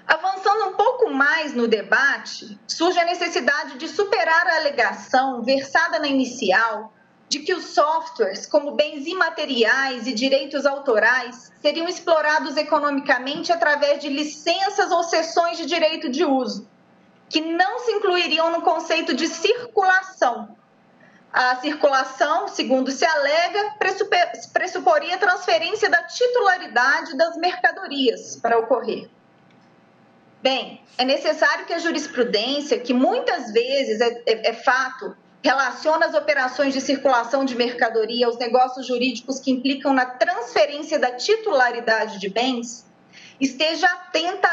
Avançando um pouco mais no debate, surge a necessidade de superar a alegação versada na inicial de que os softwares, como bens imateriais e direitos autorais, seriam explorados economicamente através de licenças ou cessões de direito de uso, que não se incluiriam no conceito de circulação. A circulação, segundo se alega, pressuporia a transferência da titularidade das mercadorias para ocorrer. Bem, é necessário que a jurisprudência, que muitas vezes é fato, relaciona as operações de circulação de mercadoria aos negócios jurídicos que implicam na transferência da titularidade de bens, esteja atenta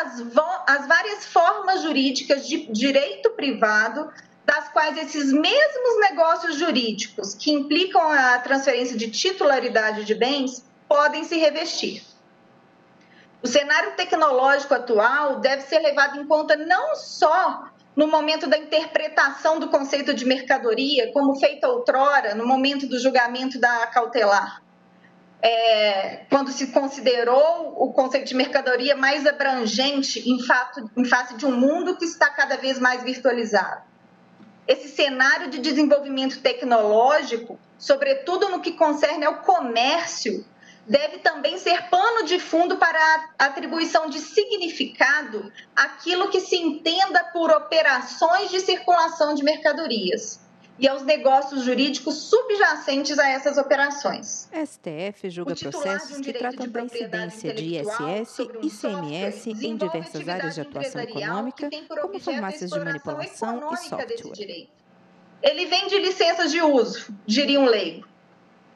às várias formas jurídicas de direito privado, das quais esses mesmos negócios jurídicos que implicam a transferência de titularidade de bens podem se revestir. O cenário tecnológico atual deve ser levado em conta não só no momento da interpretação do conceito de mercadoria, como feito outrora, no momento do julgamento da cautelar, quando se considerou o conceito de mercadoria mais abrangente em face de um mundo que está cada vez mais virtualizado. Esse cenário de desenvolvimento tecnológico, sobretudo no que concerne ao comércio, deve também ser pano de fundo para a atribuição de significado àquilo que se entenda por operações de circulação de mercadorias e aos negócios jurídicos subjacentes a essas operações. STF julga processos que tratam da incidência de ISS e ICMS em diversas áreas de atuação econômica, como farmácias de manipulação e software. Ele vem de licenças de uso, diria um leigo.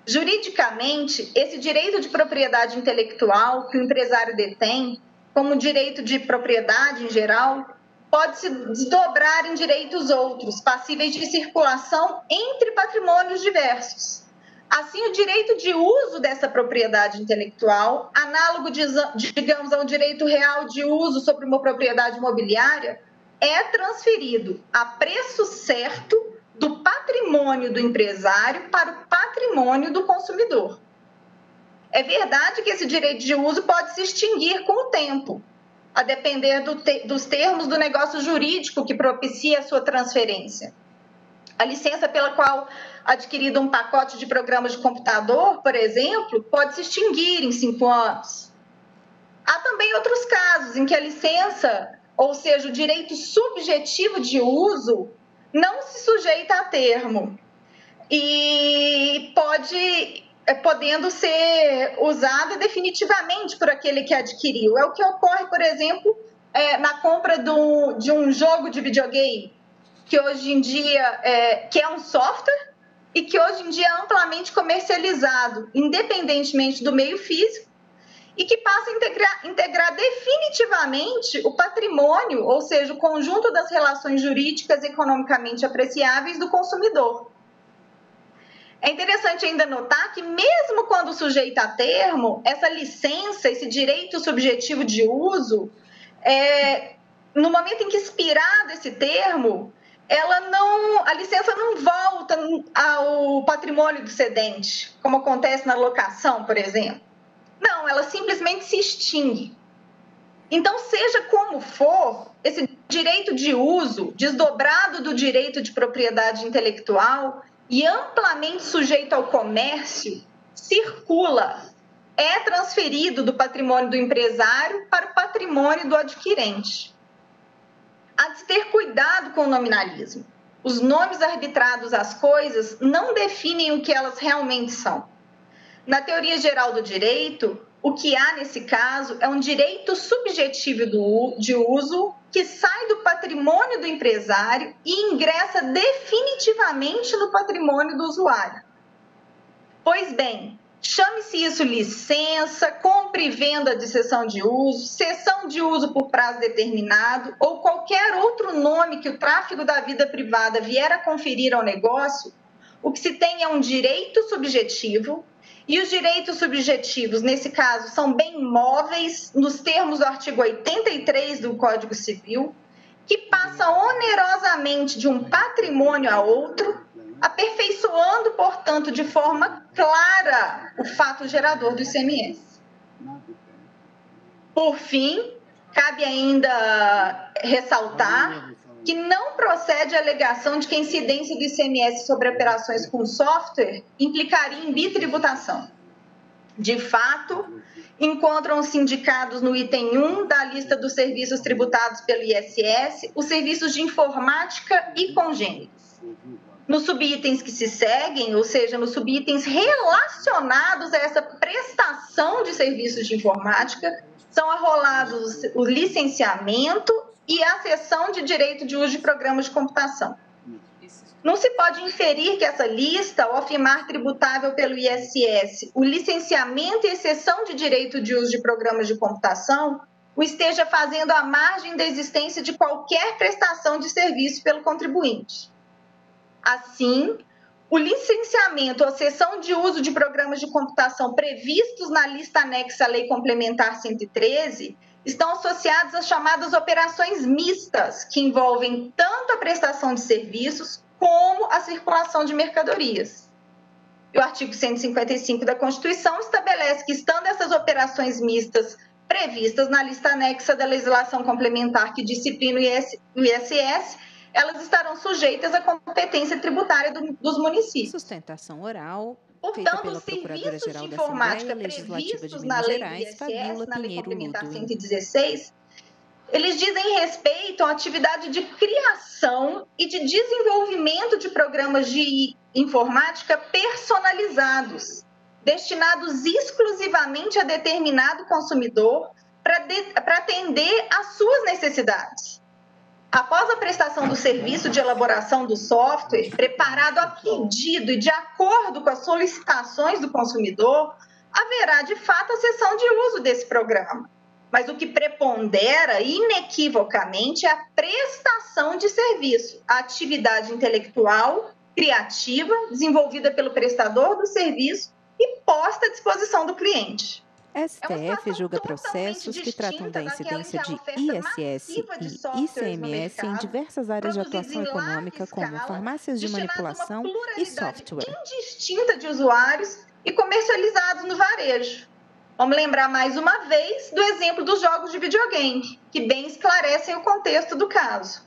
Juridicamente, esse direito de propriedade intelectual que o empresário detém, como direito de propriedade em geral, pode se desdobrar em direitos outros, passíveis de circulação entre patrimônios diversos. Assim, o direito de uso dessa propriedade intelectual, análogo, digamos, ao direito real de uso sobre uma propriedade imobiliária, é transferido a preço certo do patrimônio do empresário para o patrimônio do consumidor. É verdade que esse direito de uso pode se extinguir com o tempo, a depender dos termos do negócio jurídico que propicia a sua transferência. A licença pela qual adquirido um pacote de programas de computador, por exemplo, pode se extinguir em 5 anos. Há também outros casos em que a licença, ou seja, o direito subjetivo de uso, não se sujeita a termo e podendo ser usada definitivamente por aquele que adquiriu. É o que ocorre, por exemplo, na compra de um jogo de videogame, que hoje em dia que é um software e que hoje em dia é amplamente comercializado, independentemente do meio físico, e que passa a integrar definitivamente o patrimônio, ou seja, o conjunto das relações jurídicas economicamente apreciáveis do consumidor. É interessante ainda notar que, mesmo quando sujeita a termo, essa licença, esse direito subjetivo de uso, no momento em que expirado esse termo, a licença não volta ao patrimônio do cedente, como acontece na locação, por exemplo. Não, ela simplesmente se extingue. Então, seja como for, esse direito de uso, desdobrado do direito de propriedade intelectual e amplamente sujeito ao comércio, circula, é transferido do patrimônio do empresário para o patrimônio do adquirente. Há de se ter cuidado com o nominalismo. Os nomes arbitrados às coisas não definem o que elas realmente são. Na teoria geral do direito, o que há nesse caso é um direito subjetivo de uso que sai do patrimônio do empresário e ingressa definitivamente no patrimônio do usuário. Pois bem, chame-se isso licença, compra e venda de cessão de uso, cessão de uso por prazo determinado ou qualquer outro nome que o tráfego da vida privada vier a conferir ao negócio, o que se tem é um direito subjetivo. E os direitos subjetivos, nesse caso, são bem móveis, nos termos do artigo 83 do Código Civil, que passa onerosamente de um patrimônio a outro, aperfeiçoando, portanto, de forma clara o fato gerador do ICMS. Por fim, cabe ainda ressaltar que não procede a alegação de que a incidência do ICMS sobre operações com software implicaria em bitributação. De fato, encontram-se indicados no item 1 da lista dos serviços tributados pelo ISS os serviços de informática e congêneres. Nos subitens que se seguem, ou seja, nos subitens relacionados a essa prestação de serviços de informática, são arrolados o licenciamento e a cessão de direito de uso de programas de computação. Não se pode inferir que essa lista, ao afirmar tributável pelo ISS o licenciamento e cessão de direito de uso de programas de computação, o esteja fazendo à margem da existência de qualquer prestação de serviço pelo contribuinte. Assim, o licenciamento ou cessão de uso de programas de computação previstos na lista anexa à Lei Complementar 113 estão associados às chamadas operações mistas, que envolvem tanto a prestação de serviços como a circulação de mercadorias. E o artigo 155 da Constituição estabelece que, estando essas operações mistas previstas na lista anexa da legislação complementar que disciplina o ISS, elas estarão sujeitas à competência tributária dos municípios. Sustentação oral. Portanto, os serviços de informática previstos na lei do ISS, na Lei Complementar 116, eles dizem respeito à atividade de criação e de desenvolvimento de programas de informática personalizados, destinados exclusivamente a determinado consumidor para atender às suas necessidades. Após a prestação do serviço de elaboração do software, preparado a pedido e de acordo com as solicitações do consumidor, haverá, de fato, a cessão de uso desse programa. Mas o que prepondera inequivocamente é a prestação de serviço, a atividade intelectual, criativa, desenvolvida pelo prestador do serviço e posta à disposição do cliente. STF julga processos que tratam da incidência de ISS e ICMS em diversas áreas de atuação econômica, como farmácias de manipulação e software. Indistinta de usuários e comercializados no varejo. Vamos lembrar mais uma vez do exemplo dos jogos de videogame, que bem esclarecem o contexto do caso.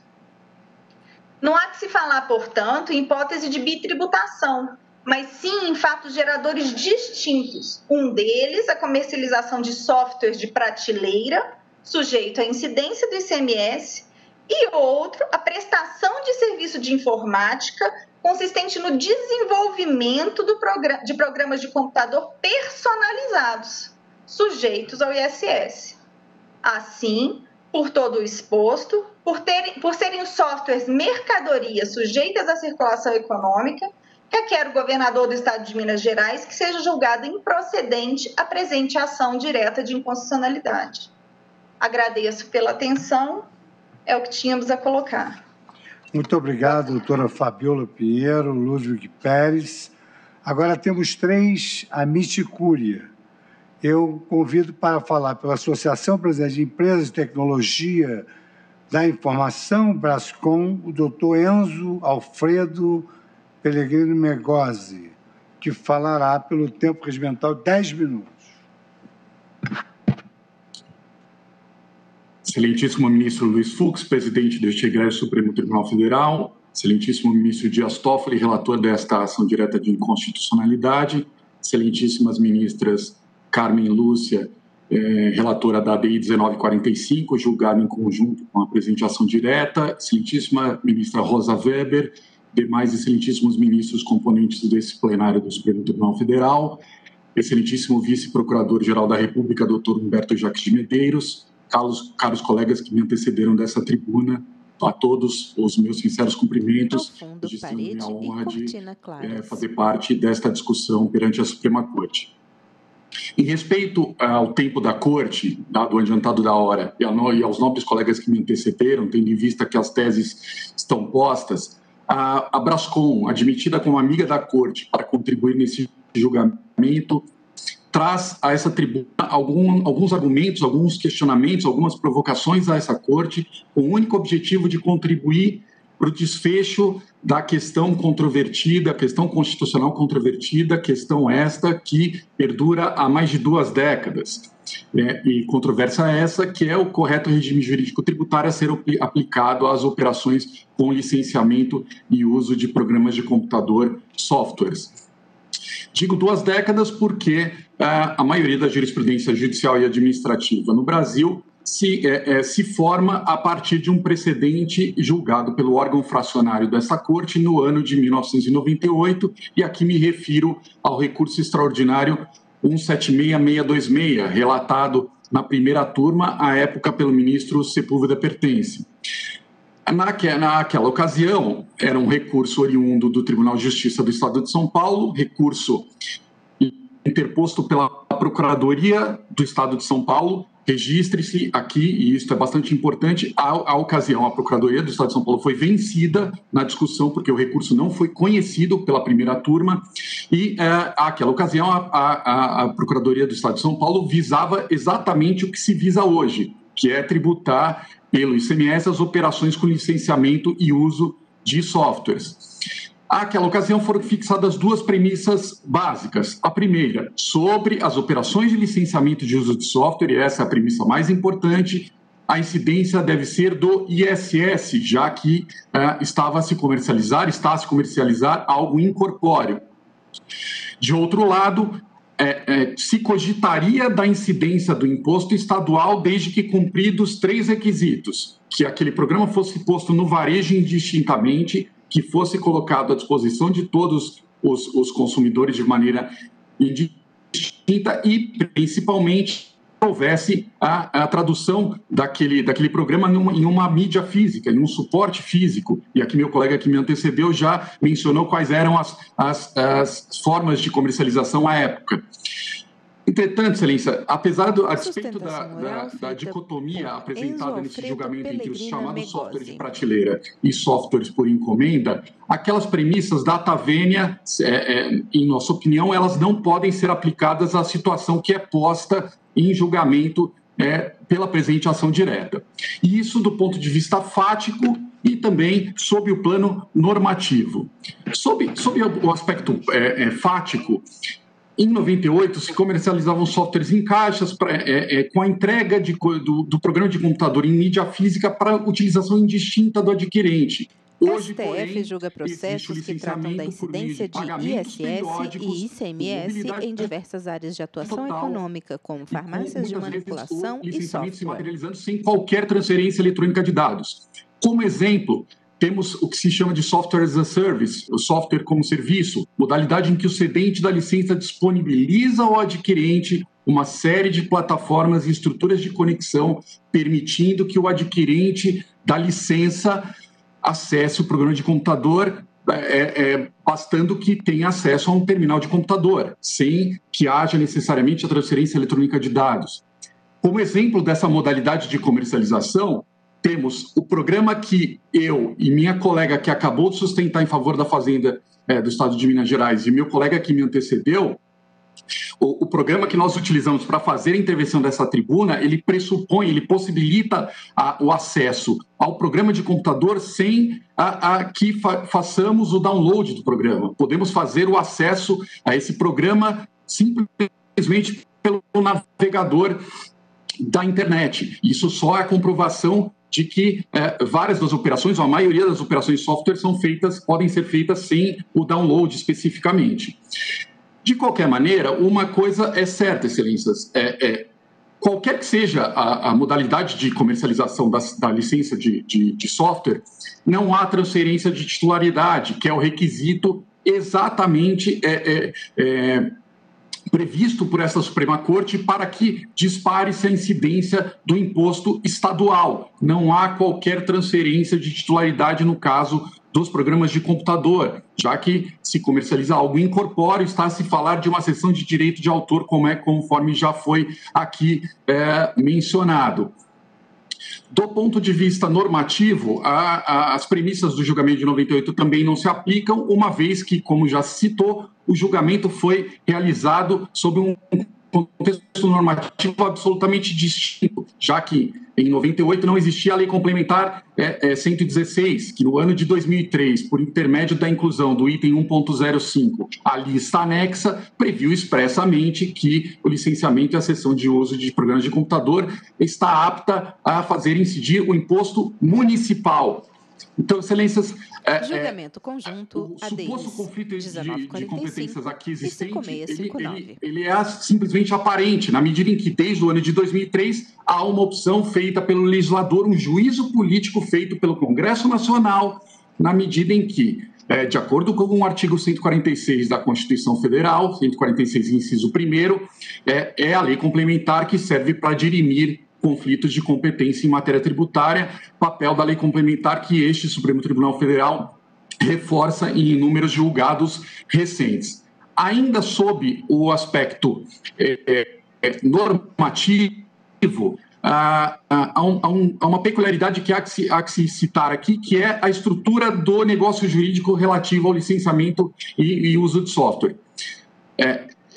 Não há que se falar, portanto, em hipótese de bitributação, mas sim em fatos geradores distintos. Um deles, a comercialização de softwares de prateleira, sujeito à incidência do ICMS, e outro, a prestação de serviço de informática, consistente no desenvolvimento de programas de computador personalizados, sujeitos ao ISS. Assim, por todo o exposto, por serem os softwares mercadorias sujeitas à circulação econômica, requer o governador do Estado de Minas Gerais que seja julgado improcedente a presente ação direta de inconstitucionalidade. Agradeço pela atenção, é o que tínhamos a colocar. Muito obrigado, doutora Fabiola Pinheiro, Ludwig Pérez. Agora temos 3 amici curia. Eu convido para falar pela Associação Brasileira de Empresas de Tecnologia da Informação, Brascom, o doutor Enzo Alfredo Pellegrino Megozzi, que falará pelo tempo regimental 10 minutos. Excelentíssimo ministro Luiz Fux, presidente deste egresso Supremo Tribunal Federal, excelentíssimo ministro Dias Toffoli, relator desta ação direta de inconstitucionalidade, excelentíssimas ministras Carmen Lúcia, relatora da ADI 1945, julgada em conjunto com a presente ação direta, excelentíssima ministra Rosa Weber, demais excelentíssimos ministros componentes desse plenário do Supremo Tribunal Federal, excelentíssimo vice-procurador-geral da República, doutor Humberto Jacques de Medeiros, caros colegas que me antecederam dessa tribuna, a todos os meus sinceros cumprimentos, registrando a honra de fazer parte desta discussão perante a Suprema Corte. Em respeito ao tempo da Corte, dado o adiantado da hora, e aos nobres colegas que me antecederam, tendo em vista que as teses estão postas, a Brascom, admitida como amiga da Corte para contribuir nesse julgamento, traz a essa tribuna alguns argumentos, alguns questionamentos, algumas provocações a essa Corte, com o único objetivo de contribuir para o desfecho da questão controvertida, questão constitucional controvertida, questão esta que perdura há mais de 2 décadas. E controvérsia essa que é o correto regime jurídico tributário a ser aplicado às operações com licenciamento e uso de programas de computador, softwares. Digo 2 décadas porque a maioria da jurisprudência judicial e administrativa no Brasil se forma a partir de um precedente julgado pelo órgão fracionário dessa Corte no ano de 1998, e aqui me refiro ao recurso extraordinário 176626, relatado na primeira turma, à época pelo ministro Sepúlveda Pertence. Naquela ocasião, era um recurso oriundo do Tribunal de Justiça do Estado de São Paulo, recurso interposto pela Procuradoria do Estado de São Paulo. Registre-se aqui, e isso é bastante importante, a ocasião, a Procuradoria do Estado de São Paulo foi vencida na discussão, porque o recurso não foi conhecido pela primeira turma, e àquela ocasião a Procuradoria do Estado de São Paulo visava exatamente o que se visa hoje, que é tributar pelo ICMS as operações com licenciamento e uso de softwares. Àquela ocasião foram fixadas 2 premissas básicas. A primeira, sobre as operações de licenciamento de uso de software, e essa é a premissa mais importante, a incidência deve ser do ISS, já que está a se comercializar algo incorpóreo. De outro lado, se cogitaria da incidência do imposto estadual desde que cumpridos 3 requisitos: que aquele programa fosse posto no varejo indistintamente, que fosse colocado à disposição de todos os consumidores de maneira indistinta e, principalmente, houvesse a tradução daquele programa em uma mídia física, em um suporte físico. E aqui meu colega que me antecedeu já mencionou quais eram as formas de comercialização à época. Entretanto, Excelência, apesar a despeito da dicotomia apresentada nesse julgamento entre os chamados softwares de prateleira e softwares por encomenda, aquelas premissas data vênia, em nossa opinião, elas não podem ser aplicadas à situação que é posta em julgamento pela presente ação direta. E isso do ponto de vista fático e também sob o plano normativo. Sob o aspecto fático, em 98, se comercializavam softwares em caixas com a entrega do programa de computador em mídia física para utilização indistinta do adquirente. Hoje, STF julga processos que tratam da incidência de ISS e ICMS em diversas áreas de atuação econômica, como farmácias de manipulação e software. Se materializando sem qualquer transferência eletrônica de dados. Como exemplo, temos o que se chama de software as a service, o software como serviço, modalidade em que o cedente da licença disponibiliza ao adquirente uma série de plataformas e estruturas de conexão, permitindo que o adquirente da licença acesse o programa de computador, bastando que tenha acesso a um terminal de computador, sem que haja necessariamente a transferência eletrônica de dados. Como exemplo dessa modalidade de comercialização, temos o programa que eu e minha colega que acabou de sustentar em favor da Fazenda do Estado de Minas Gerais e meu colega que me antecedeu, o programa que nós utilizamos para fazer a intervenção dessa tribuna, ele possibilita o acesso ao programa de computador sem que façamos o download do programa. Podemos fazer o acesso a esse programa simplesmente pelo navegador da internet. Isso só é a comprovação de que várias das operações, ou a maioria das operações de software podem ser feitas sem o download especificamente. De qualquer maneira, uma coisa é certa, Excelências, qualquer que seja a modalidade de comercialização da licença de software, não há transferência de titularidade, que é o requisito exatamente previsto por essa Suprema Corte para que dispare-se a incidência do imposto estadual. Não há qualquer transferência de titularidade no caso dos programas de computador, já que se comercializa algo incorpóreo, está a se falar de uma cessão de direito de autor, conforme já foi aqui mencionado. Do ponto de vista normativo, as premissas do julgamento de 98 também não se aplicam, uma vez que, como já se citou, o julgamento foi realizado sob um contexto normativo absolutamente distinto, já que em 98 não existia a Lei Complementar 116, que no ano de 2003, por intermédio da inclusão do item 1.05, a lista anexa, previu expressamente que o licenciamento e a cessão de uso de programas de computador está apta a fazer incidir o imposto municipal. Então, excelências... Julgamento conjunto, o suposto conflito de competências aqui existente, 5659. ele é simplesmente aparente, na medida em que, desde o ano de 2003, há uma opção feita pelo legislador, um juízo político feito pelo Congresso Nacional, na medida em que, de acordo com o artigo 146 da Constituição Federal, 146, inciso 1º, é a lei complementar que serve para dirimir conflitos de competência em matéria tributária, papel da lei complementar que este Supremo Tribunal Federal reforça em inúmeros julgados recentes. Ainda sob o aspecto normativo, há uma peculiaridade que há que se citar aqui, que é a estrutura do negócio jurídico relativo ao licenciamento e uso de software.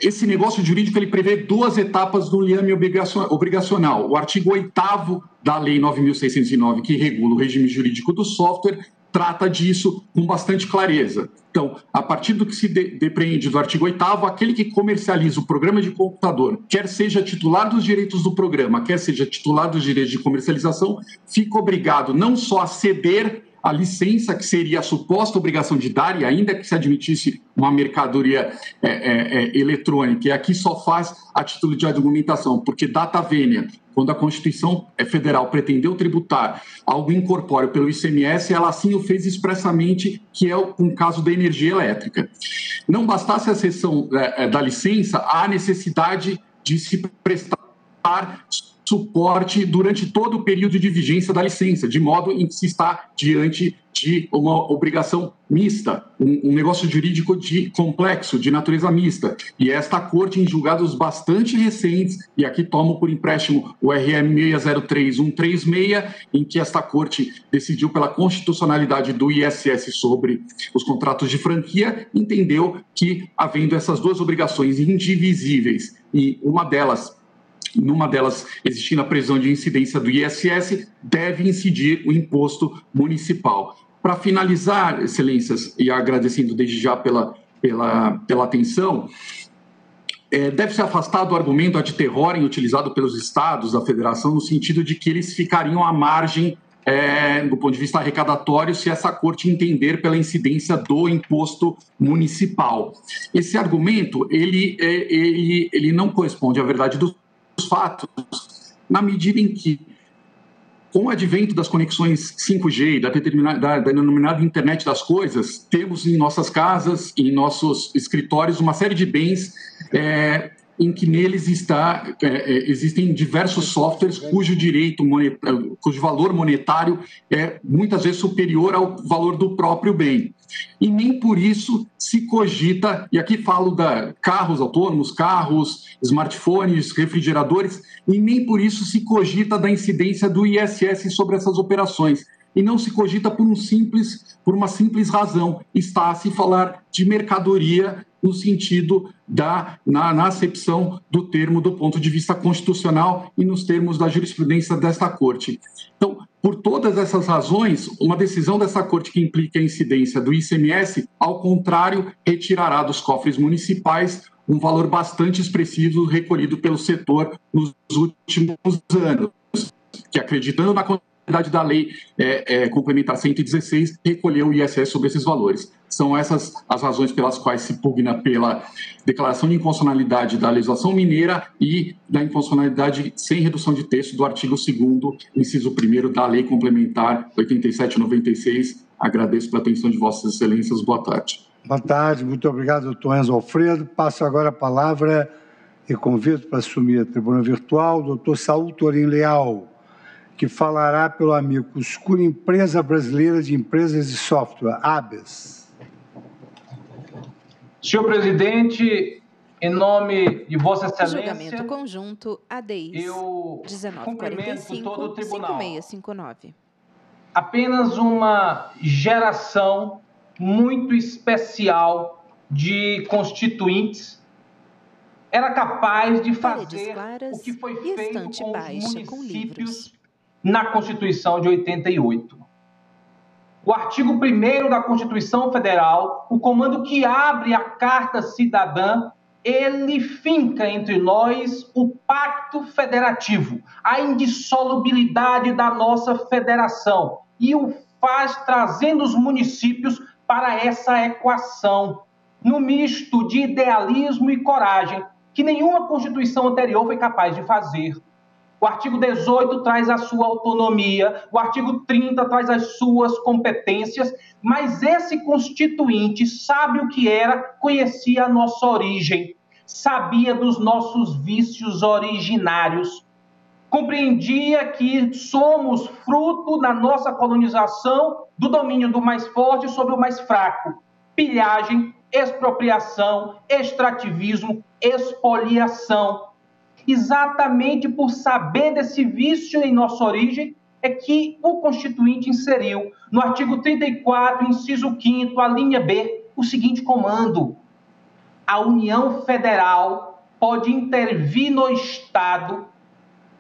Esse negócio jurídico ele prevê 2 etapas do liame obrigacional. O artigo 8º da Lei 9.609, que regula o regime jurídico do software, trata disso com bastante clareza. Então, a partir do que se depreende do artigo 8º, aquele que comercializa o programa de computador, quer seja titular dos direitos do programa, quer seja titular dos direitos de comercialização, fica obrigado não só a ceder a licença, que seria a suposta obrigação de dar, e ainda que se admitisse uma mercadoria eletrônica, e aqui só faz a título de argumentação, porque data vênia, quando a Constituição Federal pretendeu tributar algo incorpóreo pelo ICMS, ela assim o fez expressamente, que é um caso da energia elétrica. Não bastasse a cessão da licença, há necessidade de se prestar suporte durante todo o período de vigência da licença, de modo em que se está diante de uma obrigação mista, um negócio jurídico complexo, de natureza mista. E esta corte, em julgados bastante recentes, e aqui tomo por empréstimo o RM 603136, em que esta corte decidiu pela constitucionalidade do ISS sobre os contratos de franquia, entendeu que, havendo essas 2 obrigações indivisíveis, e numa delas existindo a previsão de incidência do ISS, deve incidir o imposto municipal. Para finalizar, excelências, e agradecendo desde já pela atenção, deve ser afastado o argumento ad terrorem utilizado pelos estados da federação, no sentido de que eles ficariam à margem, do ponto de vista arrecadatório, se essa corte entender pela incidência do imposto municipal. Esse argumento, ele não corresponde à verdade dos fatos, na medida em que, com o advento das conexões 5G, da denominada internet das coisas, temos em nossas casas, em nossos escritórios, uma série de bens em que neles existem diversos softwares cujo valor monetário é muitas vezes superior ao valor do próprio bem. E nem por isso se cogita, e aqui falo de carros autônomos, carros, smartphones, refrigeradores, e nem por isso se cogita da incidência do ISS sobre essas operações. E não se cogita por uma simples razão, está a se falar de mercadoria no sentido na acepção do termo do ponto de vista constitucional e nos termos da jurisprudência desta Corte. Então, por todas essas razões, uma decisão dessa Corte que implica a incidência do ICMS, ao contrário, retirará dos cofres municipais um valor bastante expressivo recolhido pelo setor nos últimos anos, que, acreditando na da Lei Complementar 116, recolheu o ISS sobre esses valores. São essas as razões pelas quais se pugna pela declaração de inconstitucionalidade da legislação mineira e da inconstitucionalidade sem redução de texto do artigo 2º, inciso 1º da Lei Complementar 8796. Agradeço pela atenção de Vossas Excelências. Boa tarde. Boa tarde, muito obrigado, doutor Enzo Alfredo. Passo agora a palavra e convido para assumir a tribuna virtual o doutor Saul Torim Leal, que falará pelo amigo Escura Empresa Brasileira de Empresas de Software, ABES. Senhor presidente, em nome de Vossa Excelência, julgamento conjunto ADIs 1945 todo o tribunal. 5659. Apenas uma geração muito especial de constituintes era capaz de fazer o que foi feito com os municípios na Constituição de 88. O artigo 1º da Constituição Federal, o comando que abre a Carta Cidadã, ele finca entre nós o pacto federativo, a indissolubilidade da nossa federação, e o faz trazendo os municípios para essa equação, no misto de idealismo e coragem, que nenhuma Constituição anterior foi capaz de fazer. O artigo 18 traz a sua autonomia, o artigo 30 traz as suas competências, mas esse constituinte sabe o que era, conhecia a nossa origem, sabia dos nossos vícios originários, compreendia que somos fruto da nossa colonização do domínio do mais forte sobre o mais fraco, pilhagem, expropriação, extrativismo, expoliação. Exatamente por saber desse vício em nossa origem, é que o Constituinte inseriu, no artigo 34, inciso 5º, a linha B, o seguinte comando: a União Federal pode intervir no Estado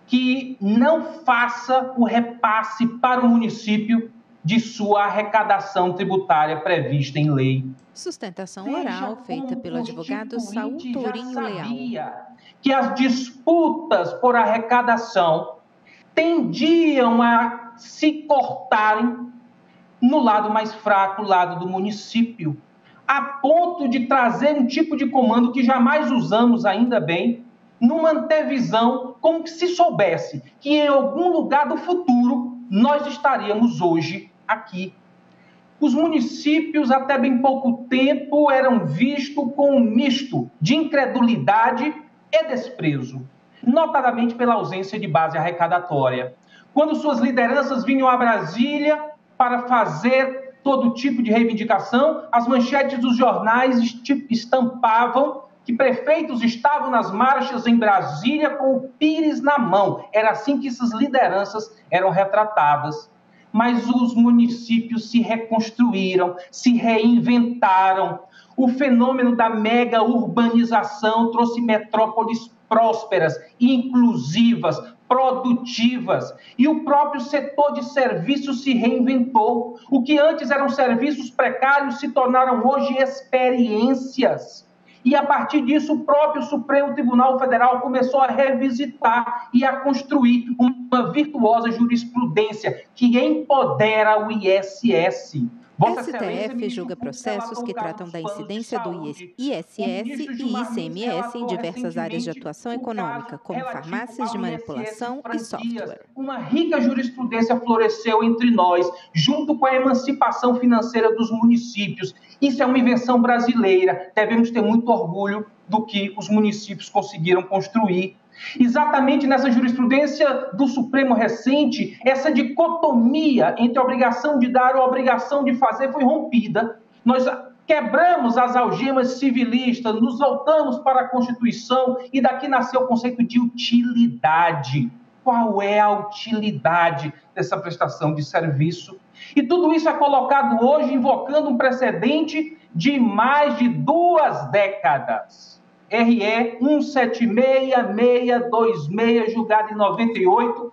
que não faça o repasse para o município de sua arrecadação tributária prevista em lei. Sustentação oral feita pelo advogado Saul Tourinho Leal. Que as disputas por arrecadação tendiam a se cortarem no lado mais fraco, lado do município, a ponto de trazer um tipo de comando que jamais usamos, ainda bem, numa antevisão, como se soubesse que em algum lugar do futuro nós estaríamos hoje aqui. Os municípios, até bem pouco tempo, eram vistos com um misto de incredulidade e desprezo, notadamente pela ausência de base arrecadatória. Quando suas lideranças vinham a Brasília para fazer todo tipo de reivindicação, as manchetes dos jornais estampavam que prefeitos estavam nas marchas em Brasília com o pires na mão. Era assim que essas lideranças eram retratadas. Mas os municípios se reconstruíram, se reinventaram. O fenômeno da mega urbanização trouxe metrópoles prósperas, inclusivas, produtivas. E o próprio setor de serviços se reinventou. O que antes eram serviços precários se tornaram hoje experiências. E, a partir disso, o próprio Supremo Tribunal Federal começou a revisitar e a construir uma virtuosa jurisprudência que empodera o ISS. STF julga processos que tratam da incidência do ISS e ICMS em diversas áreas de atuação econômica, como farmácias de manipulação e software. Uma rica jurisprudência floresceu entre nós, junto com a emancipação financeira dos municípios. Isso é uma invenção brasileira. Devemos ter muito orgulho do que os municípios conseguiram construir. Exatamente nessa jurisprudência do Supremo recente, essa dicotomia entre a obrigação de dar e a obrigação de fazer foi rompida. Nós quebramos as algemas civilistas, nos voltamos para a Constituição e daqui nasceu o conceito de utilidade. Qual é a utilidade dessa prestação de serviço? E tudo isso é colocado hoje invocando um precedente de mais de 2 décadas. RE 176626, julgado em 98,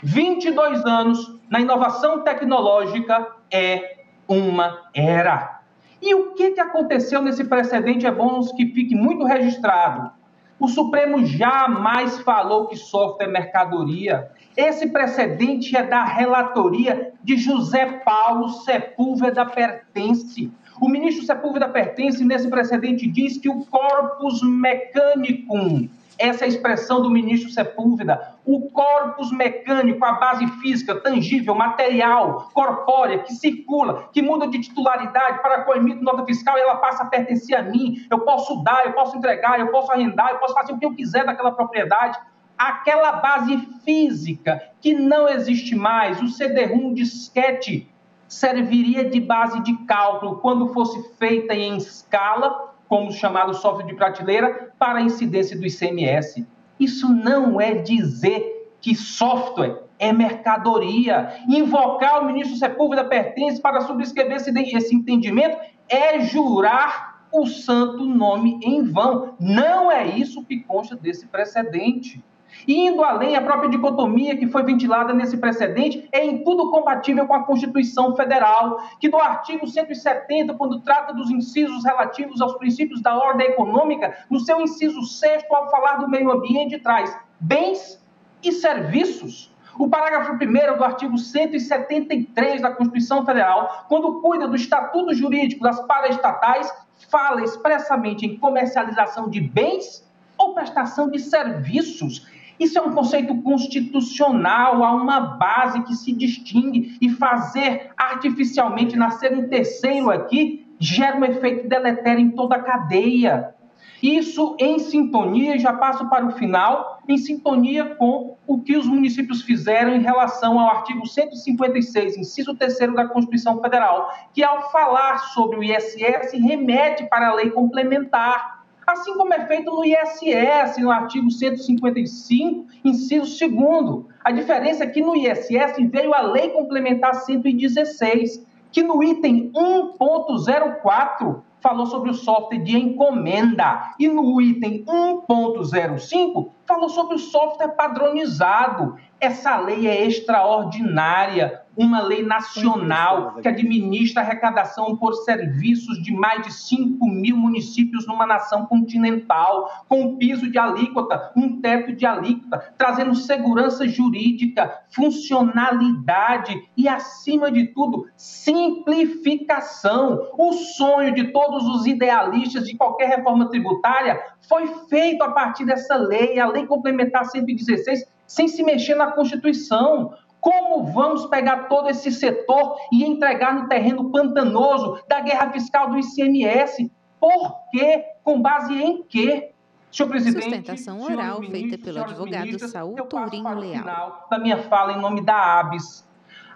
22 anos na inovação tecnológica é uma era. E o que aconteceu nesse precedente é bom que fique muito registrado. O Supremo jamais falou que software é mercadoria. Esse precedente é da relatoria de José Paulo Sepúlveda Pertence. O ministro Sepúlveda Pertence, nesse precedente, diz que o corpus mechanicum, essa é a expressão do ministro Sepúlveda, o corpus mecânico, a base física, tangível, material, corpórea, que circula, que muda de titularidade para que eu emito nota fiscal e ela passa a pertencer a mim, eu posso dar, eu posso entregar, eu posso arrendar, eu posso fazer o que eu quiser daquela propriedade. Aquela base física que não existe mais, o CD-ROM disquete, serviria de base de cálculo quando fosse feita em escala, como o chamado software de prateleira, para a incidência do ICMS. Isso não é dizer que software é mercadoria. Invocar o ministro Sepúlveda Pertence para subscrever esse entendimento é jurar o santo nome em vão. Não é isso que consta desse precedente. E indo além, a própria dicotomia que foi ventilada nesse precedente é em tudo compatível com a Constituição Federal, que no artigo 170, quando trata dos incisos relativos aos princípios da ordem econômica, no seu inciso 6º, ao falar do meio ambiente, traz bens e serviços. O parágrafo 1º do artigo 173 da Constituição Federal, quando cuida do estatuto jurídico das paraestatais, fala expressamente em comercialização de bens ou prestação de serviços. Isso é um conceito constitucional, há uma base que se distingue, e fazer artificialmente nascer um terceiro aqui gera um efeito deletério em toda a cadeia. Isso em sintonia, já passo para o final, em sintonia com o que os municípios fizeram em relação ao artigo 156, inciso 3º da Constituição Federal, que ao falar sobre o ISS remete para a lei complementar, assim como é feito no ISS, no artigo 155, inciso 2º. A diferença é que no ISS veio a lei complementar 116, que no item 1.04 falou sobre o software de encomenda, e no item 1.05 falou sobre o software padronizado. Essa lei é extraordinária, uma lei nacional que administra a arrecadação por serviços de mais de 5.000 municípios numa nação continental, com um piso de alíquota, um teto de alíquota, trazendo segurança jurídica, funcionalidade e, acima de tudo, simplificação. O sonho de todos os idealistas de qualquer reforma tributária foi feito a partir dessa lei, a Lei Complementar 116, sem se mexer na Constituição. Como vamos pegar todo esse setor e entregar no terreno pantanoso da guerra fiscal do ICMS? Por quê? Com base em quê? Senhor presidente, sustentação oral feita pelo advogado Saul Tourinho Leal. Da minha fala em nome da ABS.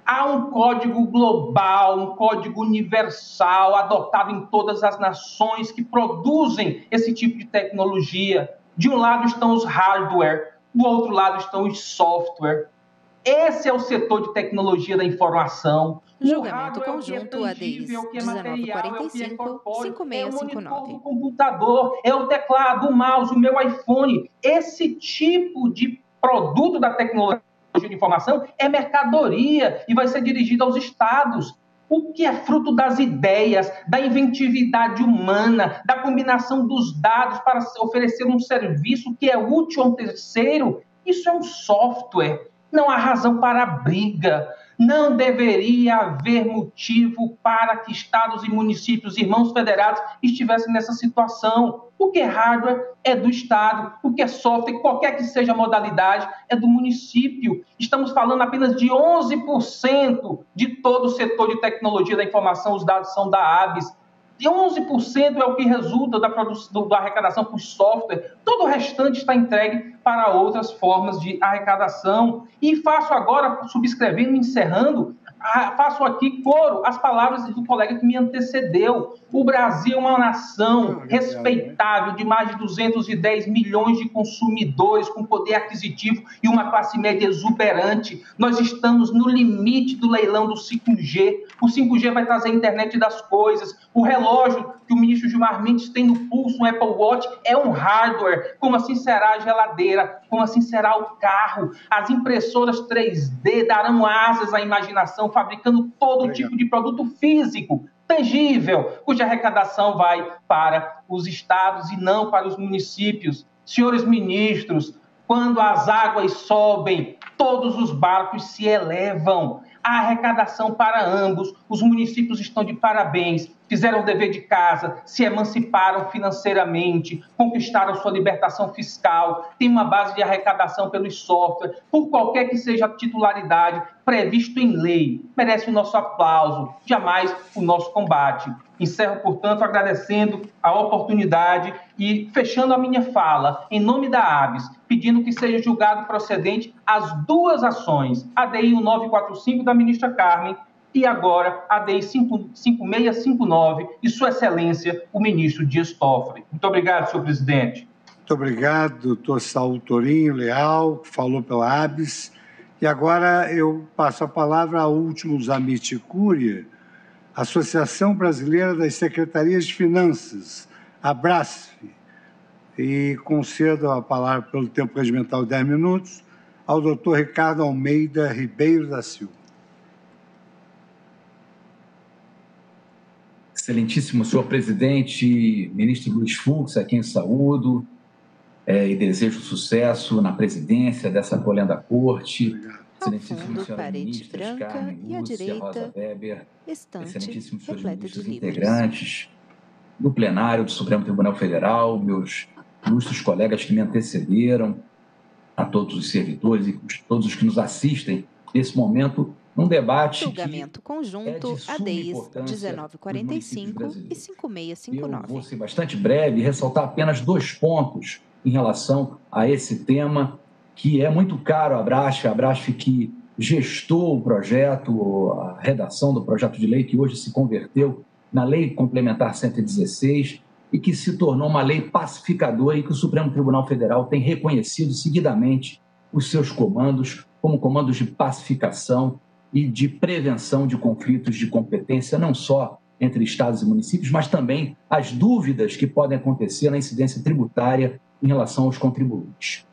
Há um código global, um código universal, adotado em todas as nações que produzem esse tipo de tecnologia. De um lado estão os hardware, do outro lado estão os software. Esse é o setor de tecnologia da informação. Julgamento conjunto ADIs 1945-5659. O computador, é o teclado, o mouse, o meu iPhone. Esse tipo de produto da tecnologia de informação é mercadoria e vai ser dirigido aos estados. O que é fruto das ideias, da inventividade humana, da combinação dos dados para oferecer um serviço que é útil a um terceiro, isso é um software. Não há razão para a briga. Não deveria haver motivo para que estados e municípios, irmãos federados, estivessem nessa situação. O que é hardware é do estado, o que é software, qualquer que seja a modalidade, é do município. Estamos falando apenas de 11% de todo o setor de tecnologia da informação, os dados são da ABS. E 11% é o que resulta da arrecadação por software. Todo o restante está entregue para outras formas de arrecadação. E faço agora, subscrevendo e encerrando, faço aqui coro as palavras do colega que me antecedeu. O Brasil é uma nação respeitável de mais de 210 milhões de consumidores com poder aquisitivo e uma classe média exuberante. Nós estamos no limite do leilão do 5G. O 5G vai trazer a internet das coisas. O relógio que o ministro Gilmar Mendes tem no pulso, um Apple Watch, é um hardware. Como assim será a geladeira? Como assim será o carro? As impressoras 3D darão asas à imaginação, fabricando todo tipo de produto físico, tangível, cuja arrecadação vai para os estados e não para os municípios. Senhores ministros, quando as águas sobem, todos os barcos se elevam. A arrecadação para ambos, os municípios estão de parabéns, fizeram o dever de casa, se emanciparam financeiramente, conquistaram sua libertação fiscal, tem uma base de arrecadação pelos softwares, por qualquer que seja a titularidade, previsto em lei. Merece o nosso aplauso, jamais o nosso combate. Encerro, portanto, agradecendo a oportunidade e fechando a minha fala, em nome da ABS, pedindo que seja julgado procedente as duas ações, a DI 1945 da ministra Carmen e agora a DI 5659 e Sua Excelência, o ministro Dias Toffoli. Muito obrigado, senhor presidente. Muito obrigado, doutor Saul Tourinho Leal, que falou pela ABS. E agora eu passo a palavra ao último Zamit Curia, Associação Brasileira das Secretarias de Finanças, a ABRASF. e concedo a palavra pelo tempo regimental de 10 minutos ao doutor Ricardo Almeida Ribeiro da Silva. Excelentíssimo senhor presidente, ministro Luiz Fux, a quem saúdo e desejo sucesso na presidência dessa colenda corte. Excelentíssimo senhora ministra Carmen Lúcia, Rosa Weber, excelentíssimos senhores ministros integrantes do plenário do Supremo Tribunal Federal, meus ilustres colegas que me antecederam, a todos os servidores e todos os que nos assistem nesse momento, num debate julgamento conjunto ADIs 1945 e 5659. Eu vou ser bastante breve e ressaltar apenas 2 pontos em relação a esse tema, que é muito caro à Brasf que gestou o projeto, a redação do projeto de lei que hoje se converteu na Lei Complementar 116 e que se tornou uma lei pacificadora e que o Supremo Tribunal Federal tem reconhecido seguidamente os seus comandos como comandos de pacificação e de prevenção de conflitos de competência, não só entre estados e municípios, mas também as dúvidas que podem acontecer na incidência tributária em relação aos contribuintes.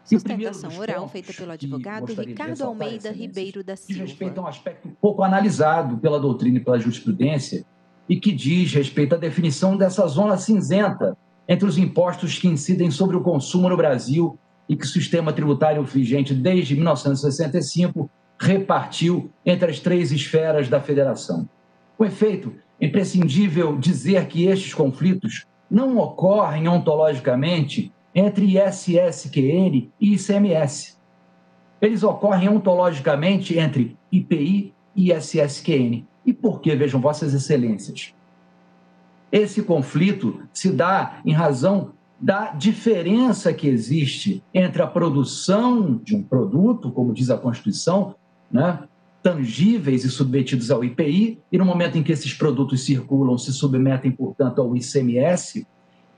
Sustentação oral feita pelo advogado Ricardo Almeida Ribeiro da Silva. Diz respeito a um aspecto pouco analisado pela doutrina e pela jurisprudência e que diz respeito à definição dessa zona cinzenta entre os impostos que incidem sobre o consumo no Brasil e que o sistema tributário vigente desde 1965 repartiu entre as 3 esferas da federação. Com efeito, é imprescindível dizer que estes conflitos não ocorrem ontologicamente entre ISSQN e ICMS. Eles ocorrem ontologicamente entre IPI e ISSQN. E por que, vejam vossas excelências? Esse conflito se dá em razão da diferença que existe entre a produção de um produto, como diz a Constituição, né, tangíveis e submetidos ao IPI, e no momento em que esses produtos circulam, se submetem, portanto, ao ICMS,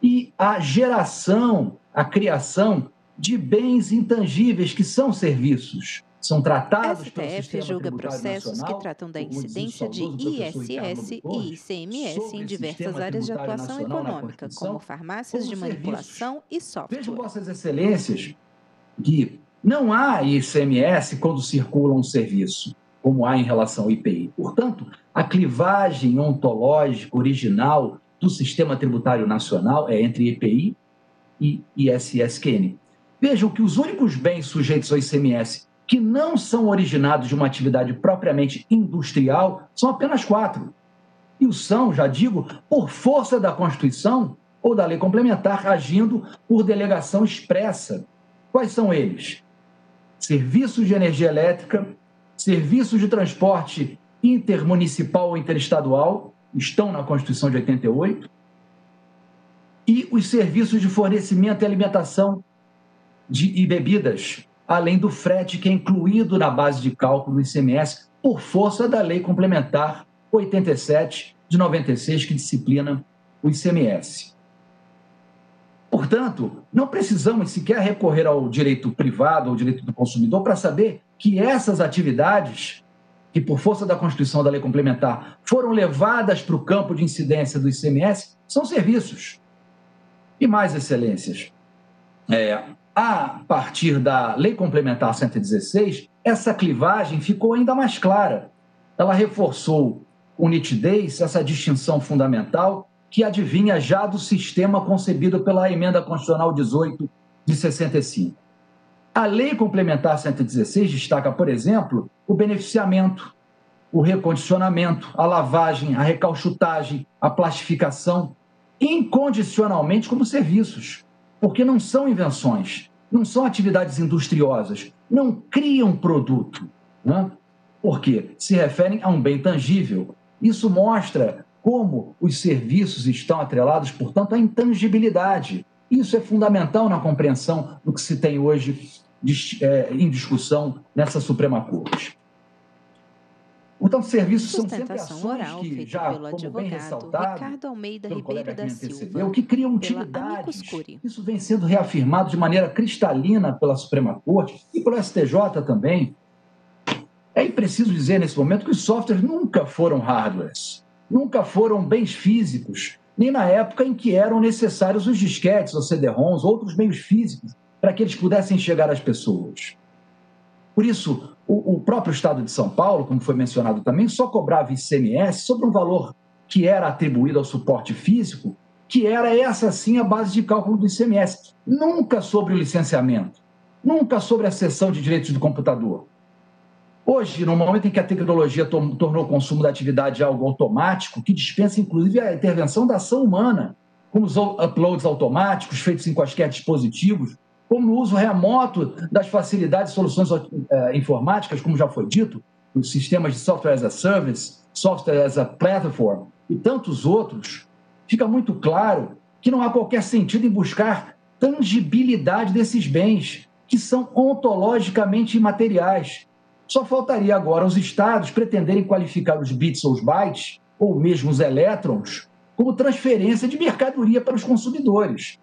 e a geração, a criação de bens intangíveis, que são serviços. São tratados pelo STF julga processos que tratam da incidência de ISS e ICMS em diversas áreas de atuação econômica, como farmácias de manipulação e software. Vejam vossas excelências que não há ICMS quando circula um serviço, como há em relação ao IPI. Portanto, a clivagem ontológica original do sistema tributário nacional é entre IPI e ISSQN. Vejam que os únicos bens sujeitos ao ICMS que não são originados de uma atividade propriamente industrial são apenas 4. E o são, já digo, por força da Constituição ou da lei complementar, agindo por delegação expressa. Quais são eles? Serviços de energia elétrica, serviços de transporte intermunicipal ou interestadual, estão na Constituição de 88, e os serviços de fornecimento e alimentação e bebidas, além do frete que é incluído na base de cálculo do ICMS por força da Lei Complementar 87 de 96, que disciplina o ICMS. Portanto, não precisamos sequer recorrer ao direito privado, ao direito do consumidor, para saber que essas atividades, que por força da Constituição da Lei Complementar foram levadas para o campo de incidência do ICMS, são serviços. E mais, excelências, a partir da Lei Complementar 116, essa clivagem ficou ainda mais clara. Ela reforçou com nitidez essa distinção fundamental que advinha já do sistema concebido pela Emenda Constitucional 18 de 65. A Lei Complementar 116 destaca, por exemplo, o beneficiamento, o recondicionamento, a lavagem, a recauchutagem, a plastificação, incondicionalmente como serviços, porque não são invenções, não são atividades industriosas, não criam produto, né? Porque se referem a um bem tangível. Isso mostra como os serviços estão atrelados, portanto, à intangibilidade. Isso é fundamental na compreensão do que se tem hoje em discussão nessa Suprema Corte. Portanto, serviços são sempre ações que, já como bem ressaltado, Ricardo Almeida Ribeiro da Silva, o que cria utilidades. Isso vem sendo reafirmado de maneira cristalina pela Suprema Corte e pelo STJ também. É preciso dizer nesse momento que os softwares nunca foram hardwares, nunca foram bens físicos, nem na época em que eram necessários os disquetes, os CD-ROMs, outros meios físicos, para que eles pudessem chegar às pessoas. Por isso, o próprio Estado de São Paulo, como foi mencionado também, só cobrava ICMS sobre um valor que era atribuído ao suporte físico, que era essa sim a base de cálculo do ICMS, nunca sobre o licenciamento, nunca sobre a cessão de direitos do computador. Hoje, no momento em que a tecnologia tornou o consumo da atividade algo automático, que dispensa inclusive a intervenção da ação humana, como os uploads automáticos feitos em quaisquer dispositivos, como o uso remoto das facilidades e soluções informáticas, como já foi dito, os sistemas de software as a service, software as a platform e tantos outros, fica muito claro que não há qualquer sentido em buscar tangibilidade desses bens, que são ontologicamente imateriais. Só faltaria agora os estados pretenderem qualificar os bits ou os bytes, ou mesmo os elétrons, como transferência de mercadoria para os consumidores.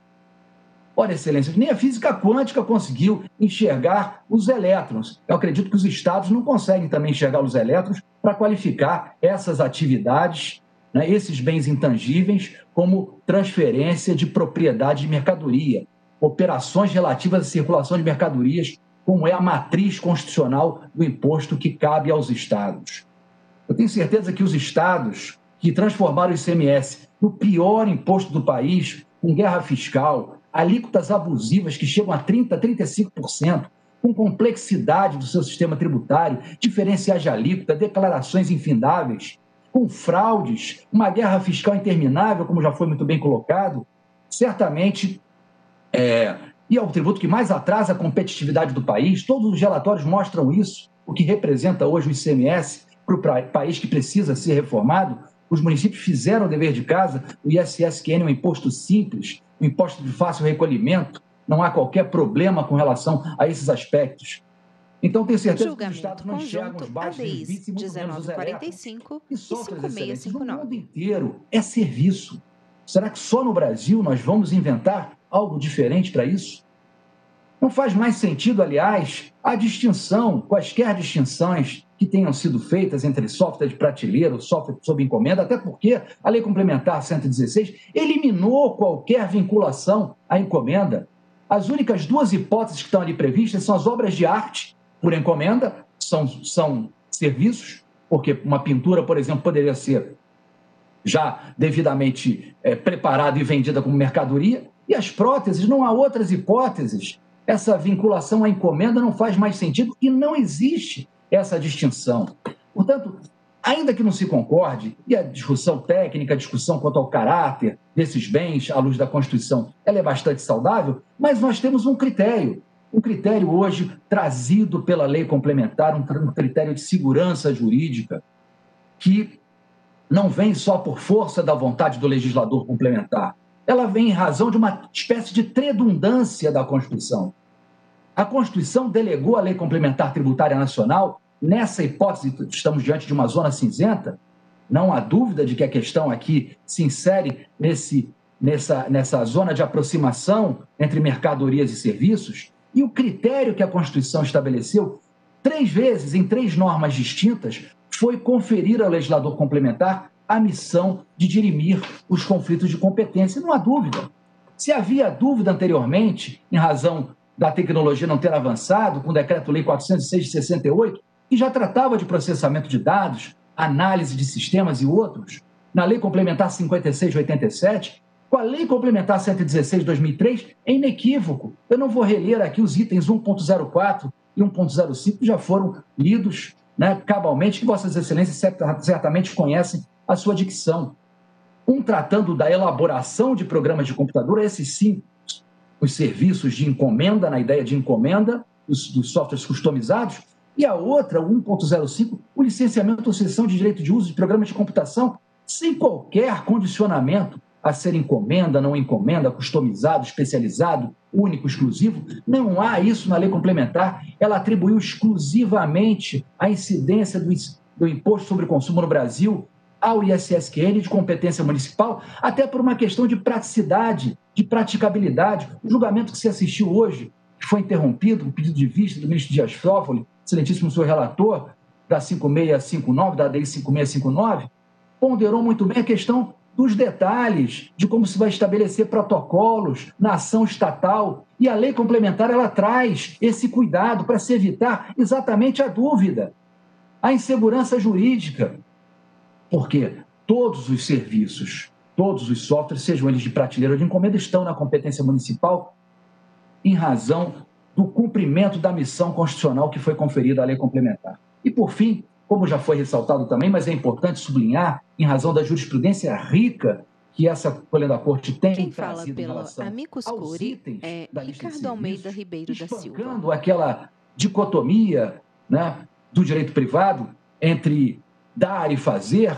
Ora, excelência, nem a física quântica conseguiu enxergar os elétrons. Eu acredito que os estados não conseguem também enxergar os elétrons para qualificar essas atividades, né, esses bens intangíveis, como transferência de propriedade de mercadoria, operações relativas à circulação de mercadorias, como é a matriz constitucional do imposto que cabe aos estados. Eu tenho certeza que os estados que transformaram o ICMS no pior imposto do país, com guerra fiscal, alíquotas abusivas que chegam a 30%, 35%, com complexidade do seu sistema tributário, diferenciais de alíquota, declarações infindáveis, com fraudes, uma guerra fiscal interminável, como já foi muito bem colocado, certamente e é o tributo que mais atrasa a competitividade do país. Todos os relatórios mostram isso, o que representa hoje o ICMS para o país que precisa ser reformado. Os municípios fizeram o dever de casa, o ISSQN é um imposto simples, um imposto de fácil recolhimento, não há qualquer problema com relação a esses aspectos. Então, tenho certeza que os estados não enxergam os baixos serviços e muito menos os elétricos. E softwares excelentes no mundo inteiro é serviço. Será que só no Brasil nós vamos inventar algo diferente para isso? Não faz mais sentido, aliás, a distinção, quaisquer distinções que tenham sido feitas entre software de prateleira ou software sob encomenda, até porque a Lei Complementar 116 eliminou qualquer vinculação à encomenda. As únicas duas hipóteses que estão ali previstas são as obras de arte por encomenda, são serviços, porque uma pintura, por exemplo, poderia ser já devidamente preparada e vendida como mercadoria, e as próteses, não há outras hipóteses. Essa vinculação à encomenda não faz mais sentido e não existe essa distinção. Portanto, ainda que não se concorde, e a discussão técnica, a discussão quanto ao caráter desses bens, à luz da Constituição, ela é bastante saudável, mas nós temos um critério hoje trazido pela lei complementar, um critério de segurança jurídica, que não vem só por força da vontade do legislador complementar, ela vem em razão de uma espécie de redundância da Constituição. A Constituição delegou à Lei Complementar Tributária Nacional, nessa hipótese, estamos diante de uma zona cinzenta, não há dúvida de que a questão aqui se insere nessa zona de aproximação entre mercadorias e serviços, e o critério que a Constituição estabeleceu 3 vezes, em 3 normas distintas, foi conferir ao legislador complementar a missão de dirimir os conflitos de competência. Não há dúvida. Se havia dúvida anteriormente, em razão da tecnologia não ter avançado, com o Decreto-Lei 406 de 68, que já tratava de processamento de dados, análise de sistemas e outros, na Lei Complementar 56 de 87, com a Lei Complementar 116 de 2003, é inequívoco. Eu não vou reler aqui os itens 1.04 e 1.05, que já foram lidos, né, cabalmente, que Vossas Excelências certamente conhecem a sua dicção. Um tratando da elaboração de programas de computador, esses sim, os serviços de encomenda, na ideia de encomenda, dos softwares customizados, e a outra, o 1.05, o licenciamento ou cessão de direito de uso de programas de computação, sem qualquer condicionamento a ser encomenda, não encomenda, customizado, especializado, único, exclusivo. Não há isso na lei complementar. Ela atribuiu exclusivamente a incidência do imposto sobre o consumo no Brasil ao ISSQN de competência municipal, até por uma questão de praticidade, de praticabilidade. O julgamento que se assistiu hoje, que foi interrompido, com pedido de vista do ministro Dias Toffoli, excelentíssimo senhor relator, da 5659, da ADI 5659, ponderou muito bem a questão dos detalhes de como se vai estabelecer protocolos na ação estatal. E a lei complementar, ela traz esse cuidado para se evitar exatamente a dúvida, a insegurança jurídica. Porque todos os serviços, todos os softwares, sejam eles de prateleira ou de encomenda, estão na competência municipal em razão do cumprimento da missão constitucional que foi conferida à lei complementar. E, por fim, como já foi ressaltado também, mas é importante sublinhar, em razão da jurisprudência rica que essa folha da Corte tem Quem fala trazido em pelo relação Amicus aos Curiae itens é da lista de Ricardo Almeida serviços, Ribeiro da Silva. espancando aquela dicotomia, né, do direito privado entre dar e fazer.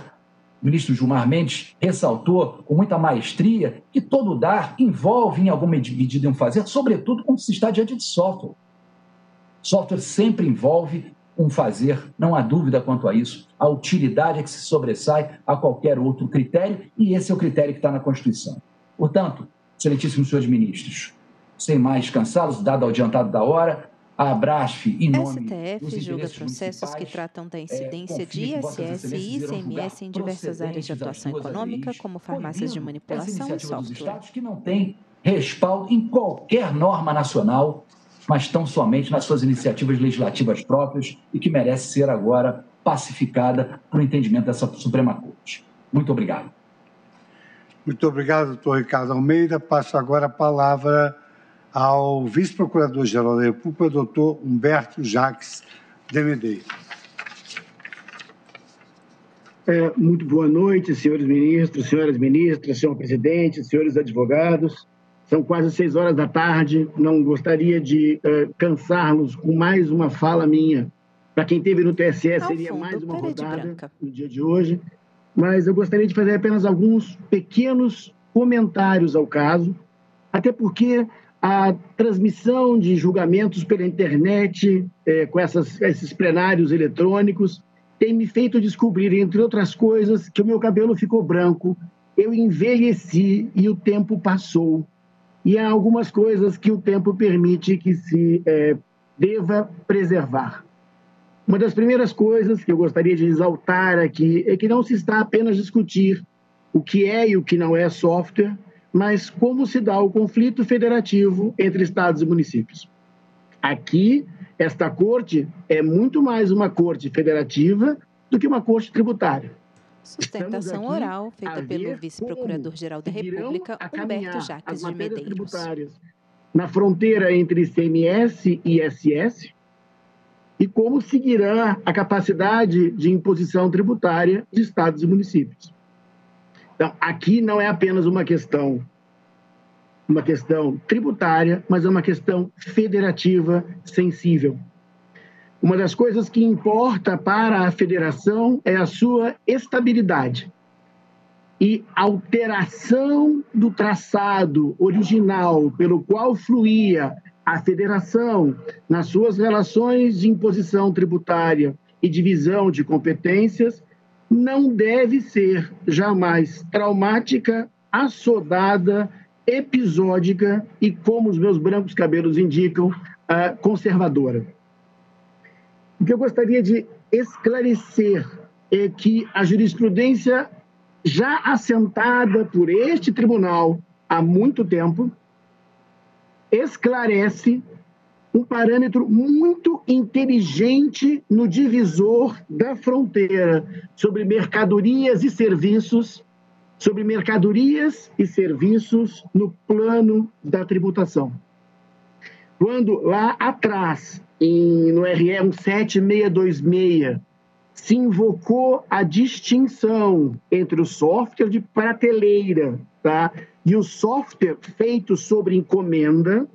O ministro Gilmar Mendes ressaltou com muita maestria que todo dar envolve, em alguma medida, um fazer, sobretudo quando se está diante de software. Software sempre envolve um fazer, não há dúvida quanto a isso. A utilidade é que se sobressai a qualquer outro critério, e esse é o critério que está na Constituição. Portanto, excelentíssimos senhores ministros, sem mais cansá-los, dado o adiantado da hora, a Abrasf, em nome STF julga processos que tratam da incidência de ISS e ICMS em diversas áreas de atuação econômica, como farmácias de manipulação e software. Que não têm respaldo em qualquer norma nacional, mas estão somente nas suas iniciativas legislativas próprias e que merece ser agora pacificada por entendimento dessa Suprema Corte. Muito obrigado. Muito obrigado, doutor Ricardo Almeida. Passo agora a palavra ao vice-procurador-geral da República, doutor Humberto Jacques de Medeiros. Muito boa noite, senhores ministros, senhoras ministras, senhor presidente, senhores advogados. São quase 6 horas da tarde, não gostaria de cansá-los com mais uma fala minha. Para quem esteve no TSE, seria mais uma rodada no dia de hoje, mas eu gostaria de fazer apenas alguns pequenos comentários ao caso, até porque a transmissão de julgamentos pela internet, com esses plenários eletrônicos, tem me feito descobrir, entre outras coisas, que o meu cabelo ficou branco, eu envelheci e o tempo passou. E há algumas coisas que o tempo permite que se deva preservar. Uma das primeiras coisas que eu gostaria de exaltar aqui é que não se está apenas a discutir o que é e o que não é software, mas como se dá o conflito federativo entre estados e municípios. Aqui, esta corte é muito mais uma corte federativa do que uma corte tributária. Sustentação oral feita pelo vice-procurador-geral da República, Humberto Jacques de Medeiros. Na fronteira entre ICMS e ISS, e como seguirá a capacidade de imposição tributária de estados e municípios. Então, aqui não é apenas uma questão tributária, mas é uma questão federativa sensível. Uma das coisas que importa para a federação é a sua estabilidade. E alteração do traçado original pelo qual fluía a federação nas suas relações de imposição tributária e divisão de competências não deve ser jamais traumática, assodada, episódica e, como os meus brancos cabelos indicam, conservadora. O que eu gostaria de esclarecer é que a jurisprudência já assentada por este tribunal há muito tempo esclarece um parâmetro muito inteligente no divisor da fronteira sobre mercadorias e serviços no plano da tributação. Quando lá atrás, no RE 17626, se invocou a distinção entre o software de prateleira, tá, e o software feito sobre encomenda,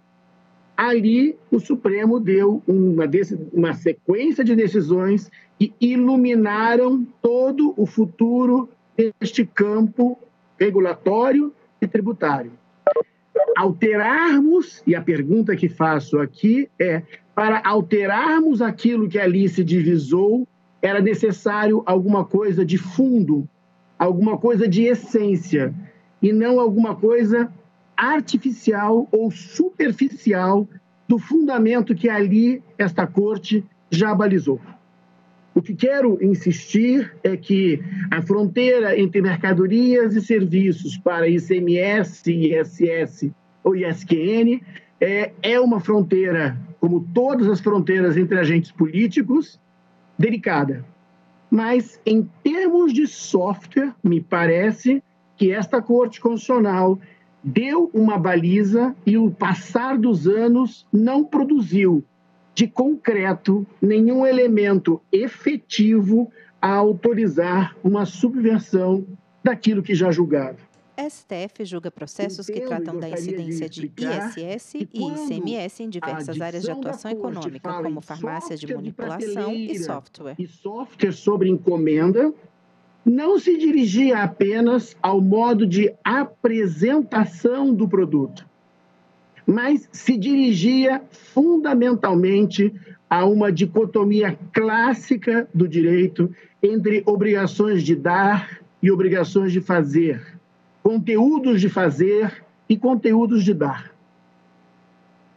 ali o Supremo deu uma sequência de decisões que iluminaram todo o futuro deste campo regulatório e tributário. Alterarmos, e a pergunta que faço aqui é, para alterarmos aquilo que ali se divisou, era necessário alguma coisa de fundo, alguma coisa de essência, e não alguma coisa artificial ou superficial do fundamento que ali esta corte já balizou. O que quero insistir é que a fronteira entre mercadorias e serviços para ICMS, ISS ou ISQN é uma fronteira, como todas as fronteiras entre agentes políticos, delicada. Mas, em termos de software, me parece que esta Corte Constitucional deu uma baliza e o passar dos anos não produziu de concreto nenhum elemento efetivo a autorizar uma subversão daquilo que já julgado. STF julga processos que tratam da incidência de ISS e ICMS em diversas áreas de atuação econômica, como farmácias de manipulação e software. E software sobre encomenda não se dirigia apenas ao modo de apresentação do produto, mas se dirigia fundamentalmente a uma dicotomia clássica do direito entre obrigações de dar e obrigações de fazer, conteúdos de fazer e conteúdos de dar.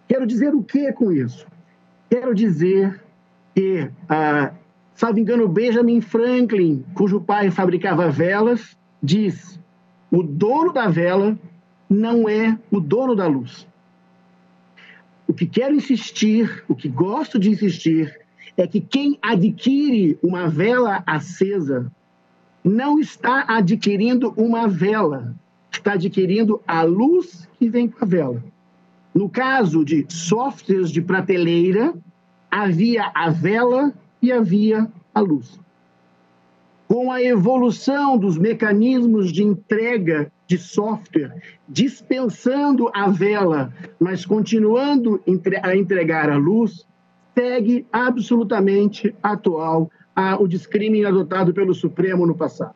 Quero dizer o que com isso? Quero dizer que, salvo engano, Benjamin Franklin, cujo pai fabricava velas, diz: o dono da vela não é o dono da luz. O que quero insistir, o que gosto de insistir, é que quem adquire uma vela acesa não está adquirindo uma vela, está adquirindo a luz que vem com a vela. No caso de softwares de prateleira, havia a vela e havia a luz. Com a evolução dos mecanismos de entrega de software, dispensando a vela, mas continuando a entregar a luz, segue absolutamente atual o discrimen adotado pelo Supremo no passado.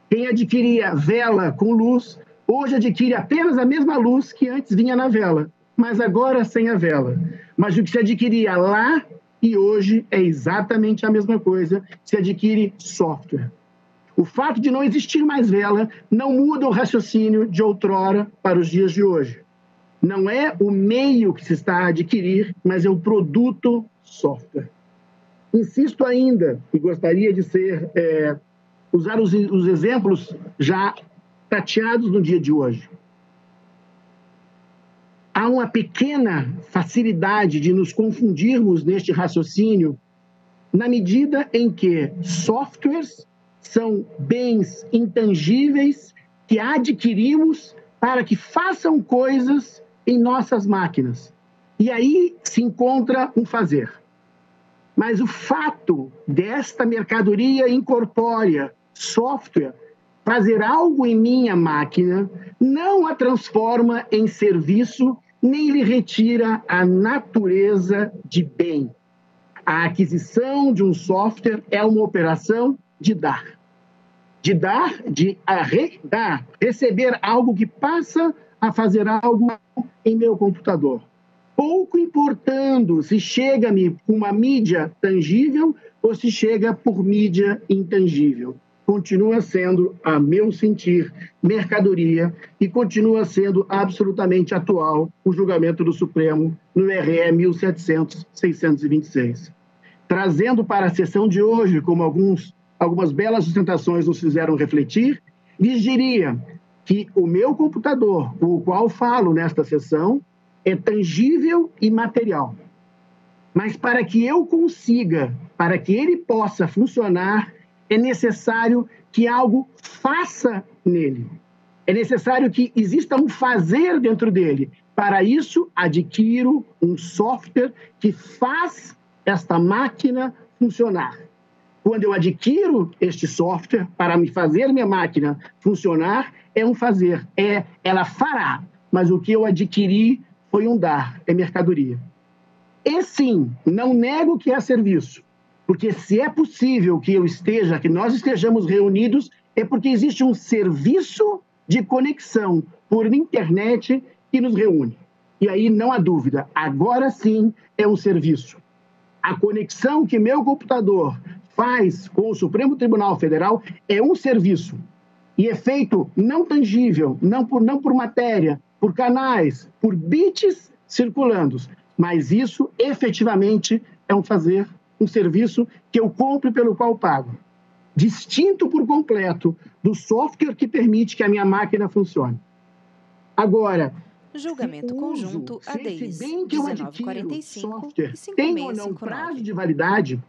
Quem adquiria vela com luz, hoje adquire apenas a mesma luz que antes vinha na vela, mas agora sem a vela. Mas o que se adquiria lá e hoje é exatamente a mesma coisa, se adquire software. O fato de não existir mais vela não muda o raciocínio de outrora para os dias de hoje. Não é o meio que se está a adquirir, mas é o produto software. Insisto ainda, e gostaria de usar os exemplos já tateados no dia de hoje. Há uma pequena facilidade de nos confundirmos neste raciocínio na medida em que softwares são bens intangíveis que adquirimos para que façam coisas em nossas máquinas. E aí se encontra um fazer. Mas o fato desta mercadoria incorpórea, software, fazer algo em minha máquina, não a transforma em serviço, nem lhe retira a natureza de bem. A aquisição de um software é uma operação de dar. De dar, dar, receber algo que passa a fazer algo em meu computador. Pouco importando se chega-me com uma mídia tangível ou se chega por mídia intangível. Continua sendo, a meu sentir, mercadoria e continua sendo absolutamente atual o julgamento do Supremo no RE 1700-626. Trazendo para a sessão de hoje, como algumas belas sustentações nos fizeram refletir, lhes diria que o meu computador, com o qual falo nesta sessão, é tangível e material. Mas para que eu consiga, para que ele possa funcionar, é necessário que algo faça nele. É necessário que exista um fazer dentro dele. Para isso, adquiro um software que faz esta máquina funcionar. Quando eu adquiro este software para me fazer minha máquina funcionar, é um fazer. Ela fará, mas o que eu adquiri foi um dar, é mercadoria. E sim, não nego que é serviço. Porque se é possível que nós estejamos reunidos, é porque existe um serviço de conexão por internet que nos reúne. E aí não há dúvida, agora sim é um serviço. A conexão que meu computador faz com o Supremo Tribunal Federal é um serviço. E é feito não tangível, não por matéria, por canais, por bits circulando. Mas isso efetivamente é um fazer um serviço que eu compro e pelo qual pago, distinto por completo do software que permite que a minha máquina funcione. Agora, julgamento conjunto ADIs 1945 e tem ou não prazo de validade,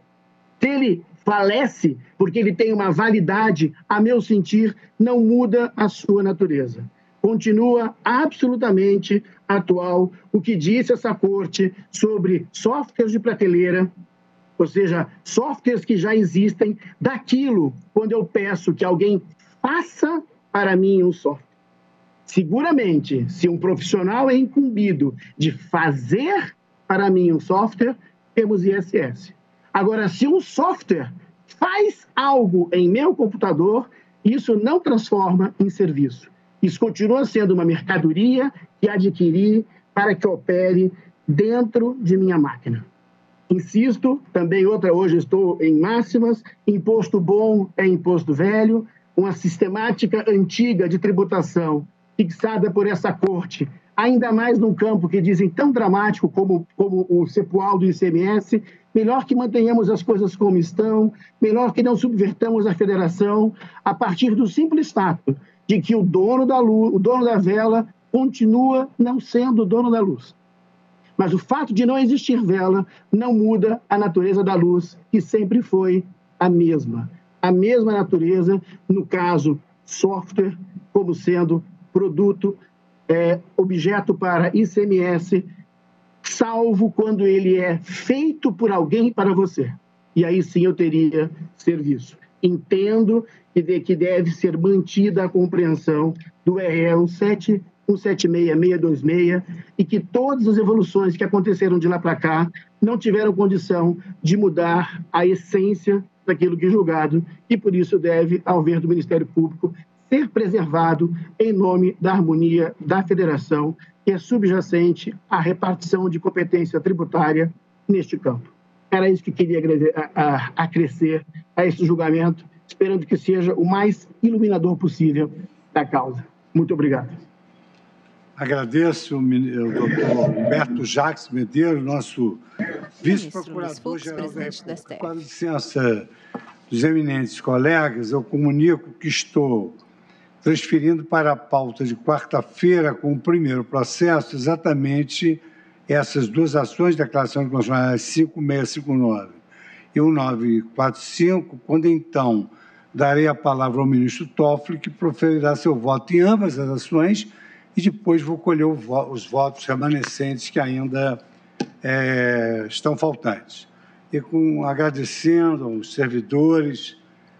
se ele falece porque ele tem uma validade, a meu sentir, não muda a sua natureza. Continua absolutamente atual o que disse essa corte sobre softwares de prateleira, ou seja, softwares que já existem, daquilo quando eu peço que alguém faça para mim um software. Seguramente, se um profissional é incumbido de fazer para mim um software, temos ISS. Agora, se um software faz algo em meu computador, isso não transforma em serviço. Isso continua sendo uma mercadoria que adquiri para que opere dentro de minha máquina. Insisto, também outra, hoje estou em máximas, imposto bom é imposto velho, uma sistemática antiga de tributação fixada por essa corte, ainda mais num campo que dizem tão dramático como o cepual do ICMS, melhor que mantenhamos as coisas como estão, melhor que não subvertamos a federação, a partir do simples fato de que o dono da luz, o dono da vela, continua não sendo o dono da luz. Mas o fato de não existir vela não muda a natureza da luz, que sempre foi a mesma. A mesma natureza, no caso, software, como sendo produto, objeto para ICMS, salvo quando ele é feito por alguém para você. E aí sim eu teria serviço. Entendo que deve ser mantida a compreensão do RE 176-626 e que todas as evoluções que aconteceram de lá para cá não tiveram condição de mudar a essência daquilo que é julgado e por isso deve, ao ver do Ministério Público, ser preservado em nome da harmonia da federação que é subjacente à repartição de competência tributária neste campo. Era isso que queria acrescer a esse julgamento, esperando que seja o mais iluminador possível da causa. Muito obrigado. Agradeço o doutor Humberto Jacques Medeiros, nosso vice-procurador-geral da República. Com a licença dos eminentes colegas, eu comunico que estou transferindo para a pauta de quarta-feira, com o primeiro processo, exatamente essas duas ações, declaração de constitucionalidade 5659 e 1945, quando então darei a palavra ao ministro Toffoli, que proferirá seu voto em ambas as ações, e depois vou colher os votos remanescentes que ainda estão faltantes. E agradecendo aos servidores,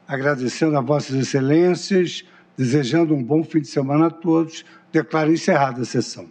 agradecendo a vossas excelências, desejando um bom fim de semana a todos, declaro encerrada a sessão.